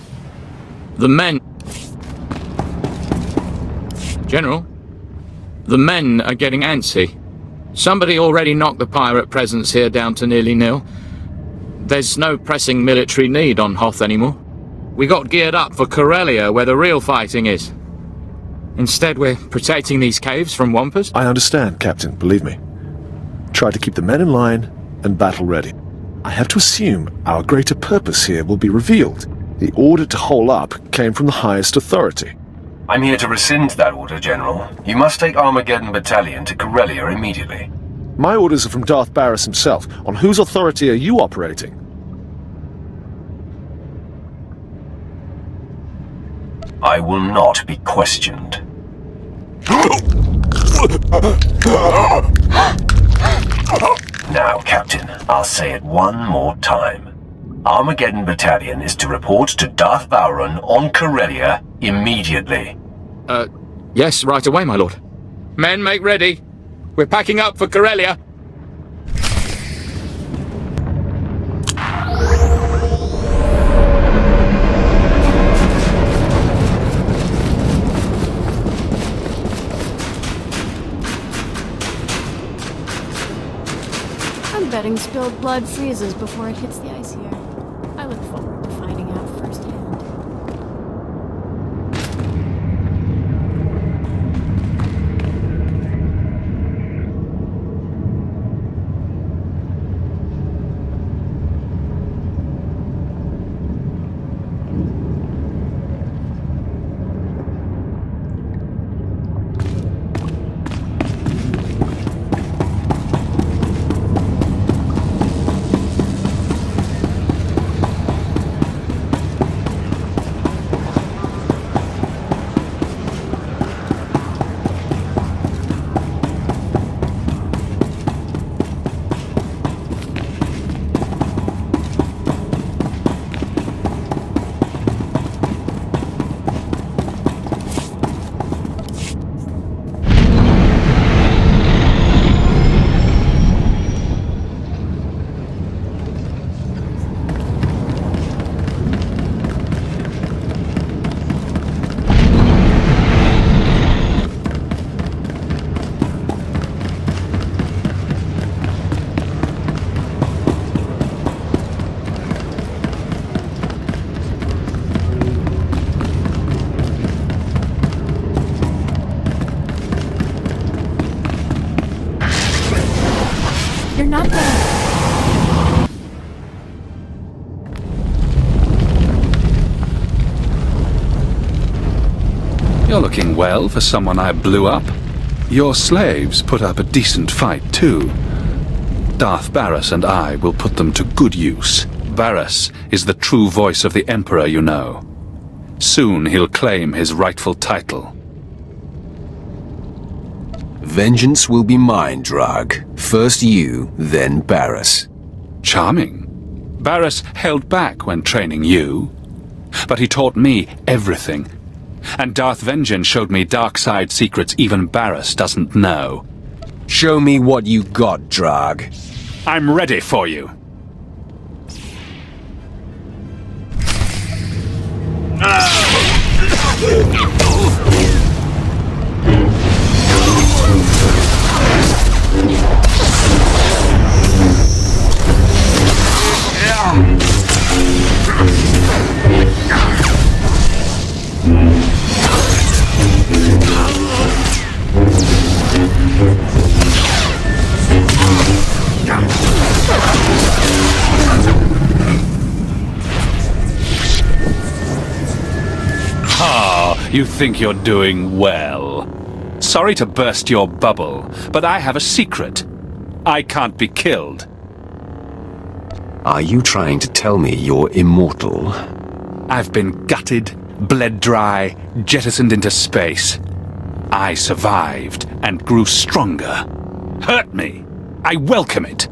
the men... General, the men are getting antsy. Somebody already knocked the pirate presence here down to nearly nil. There's no pressing military need on Hoth anymore. We got geared up for Corellia, where the real fighting is. Instead, we're protecting these caves from Wampus. I understand, Captain, believe me. Try to keep the men in line and battle ready. I have to assume our greater purpose here will be revealed. The order to hole up came from the highest authority. I'm here to rescind that order, General. You must take Armageddon Battalion to Corellia immediately. My orders are from Darth Barris himself. On whose authority are you operating? I will not be questioned. Now, Captain, I'll say it one more time. Armageddon Battalion is to report to Darth Vowron on Corellia immediately. Yes, right away, my lord. Men, make ready. We're packing up for Corellia. I'm betting spilled blood freezes before it hits the ice here. I look forward to finding out firsthand. You're not dead. You're looking well for someone I blew up. Your slaves put up a decent fight, too. Darth Barris and I will put them to good use. Barris is the true voice of the Emperor, you know. Soon he'll claim his rightful title. Vengeance will be mine, Drag. First you, then Barris. Charming. Barris held back when training you, but he taught me everything. And Darth Vengeance showed me dark side secrets even Barris doesn't know. Show me what you got, Drag. I'm ready for you. You think you're doing well. Sorry to burst your bubble, but I have a secret. I can't be killed. Are you trying to tell me you're immortal? I've been gutted, bled dry, jettisoned into space. I survived and grew stronger. Hurt me. I welcome it.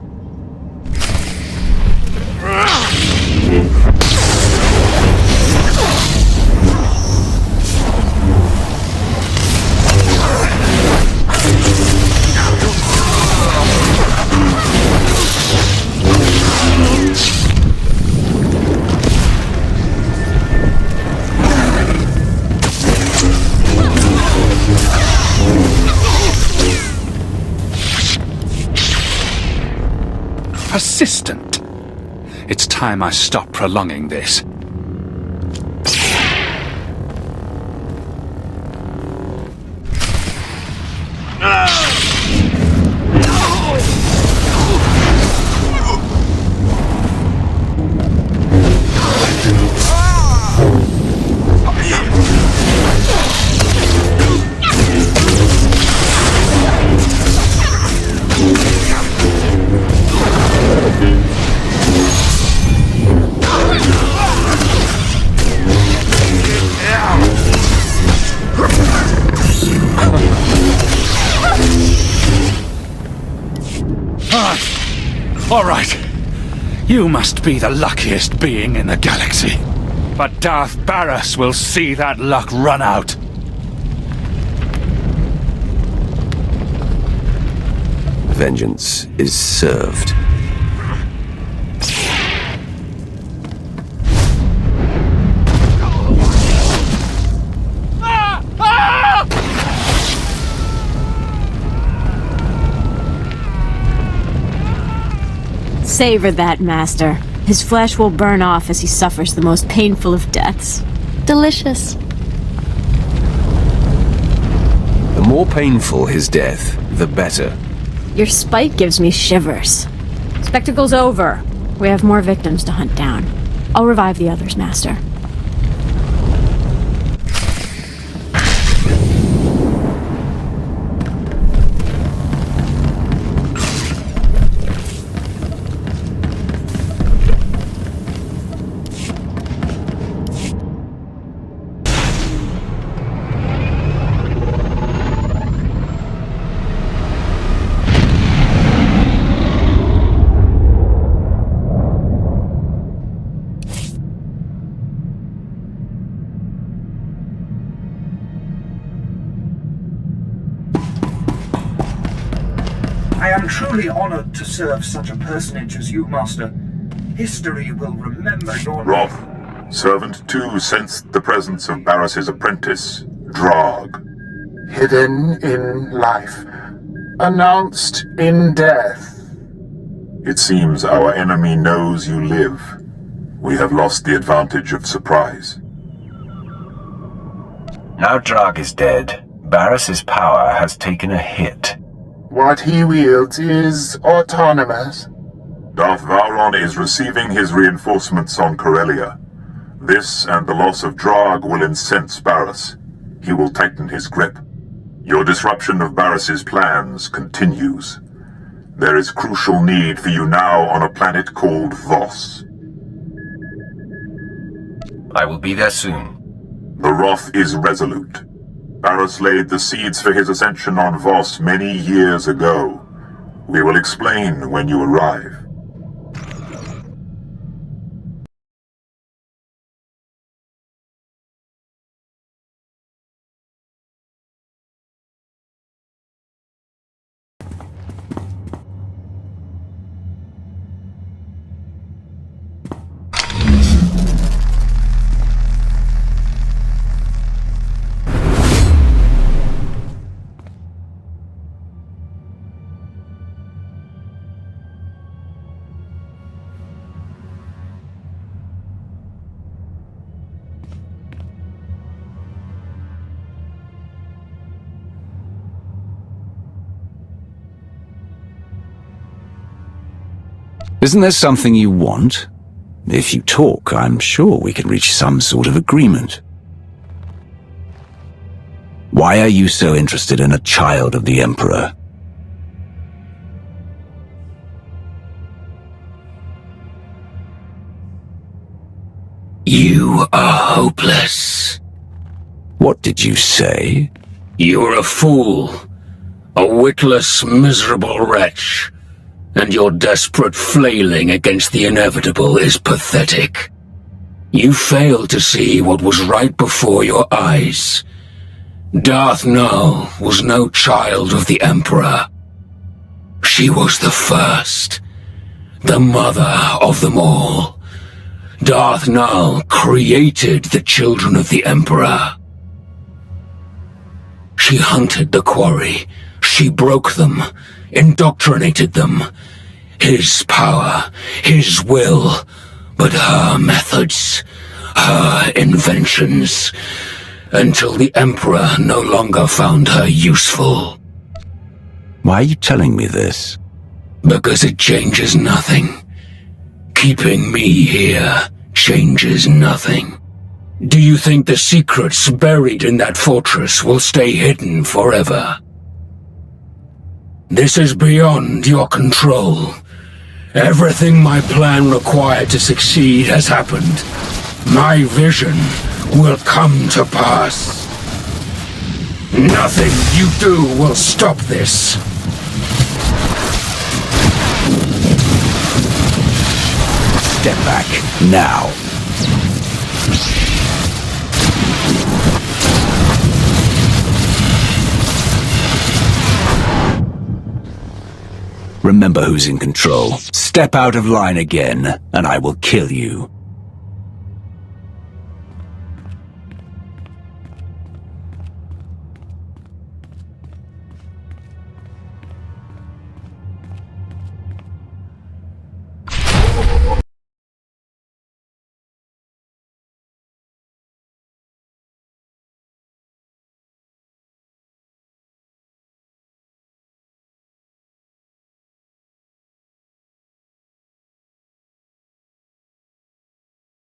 Persistent. It's time I stop prolonging this. All right. You must be the luckiest being in the galaxy. But Darth Barras will see that luck run out. Vengeance is served. Savor that, Master. His flesh will burn off as he suffers the most painful of deaths. Delicious. The more painful his death, the better. Your spite gives me shivers. Spectacle's over. We have more victims to hunt down. I'll revive the others, Master. I am truly honored to serve such a personage as you, Master. History will remember your... Roth, Servant 2 sensed the presence of Barris's apprentice, Drog. Hidden in life, announced in death. It seems our enemy knows you live. We have lost the advantage of surprise. Now Drog is dead, Barris's power has taken a hit. What he wields is autonomous. Darth Vowron is receiving his reinforcements on Corellia. This and the loss of Drog will incense Barris. He will tighten his grip. Your disruption of Barris's plans continues. There is crucial need for you now on a planet called Voss. I will be there soon. The Roth is resolute. Barris laid the seeds for his ascension on Voss many years ago. We will explain when you arrive. Isn't there something you want? If you talk, I'm sure we can reach some sort of agreement. Why are you so interested in a child of the Emperor? You are hopeless. What did you say? You're a fool. A witless, miserable wretch. And your desperate flailing against the inevitable is pathetic. You failed to see what was right before your eyes. Darth Null was no child of the Emperor. She was the first, the mother of them all. Darth Null created the children of the Emperor. She hunted the quarry. She broke them, indoctrinated them. His power, his will, but her methods, her inventions, until the Emperor no longer found her useful. Why are you telling me this? Because it changes nothing. Keeping me here changes nothing. Do you think the secrets buried in that fortress will stay hidden forever? This is beyond your control. Everything my plan required to succeed has happened. My vision will come to pass. Nothing you do will stop this. Step back, now. Remember who's in control. Step out of line again, and I will kill you.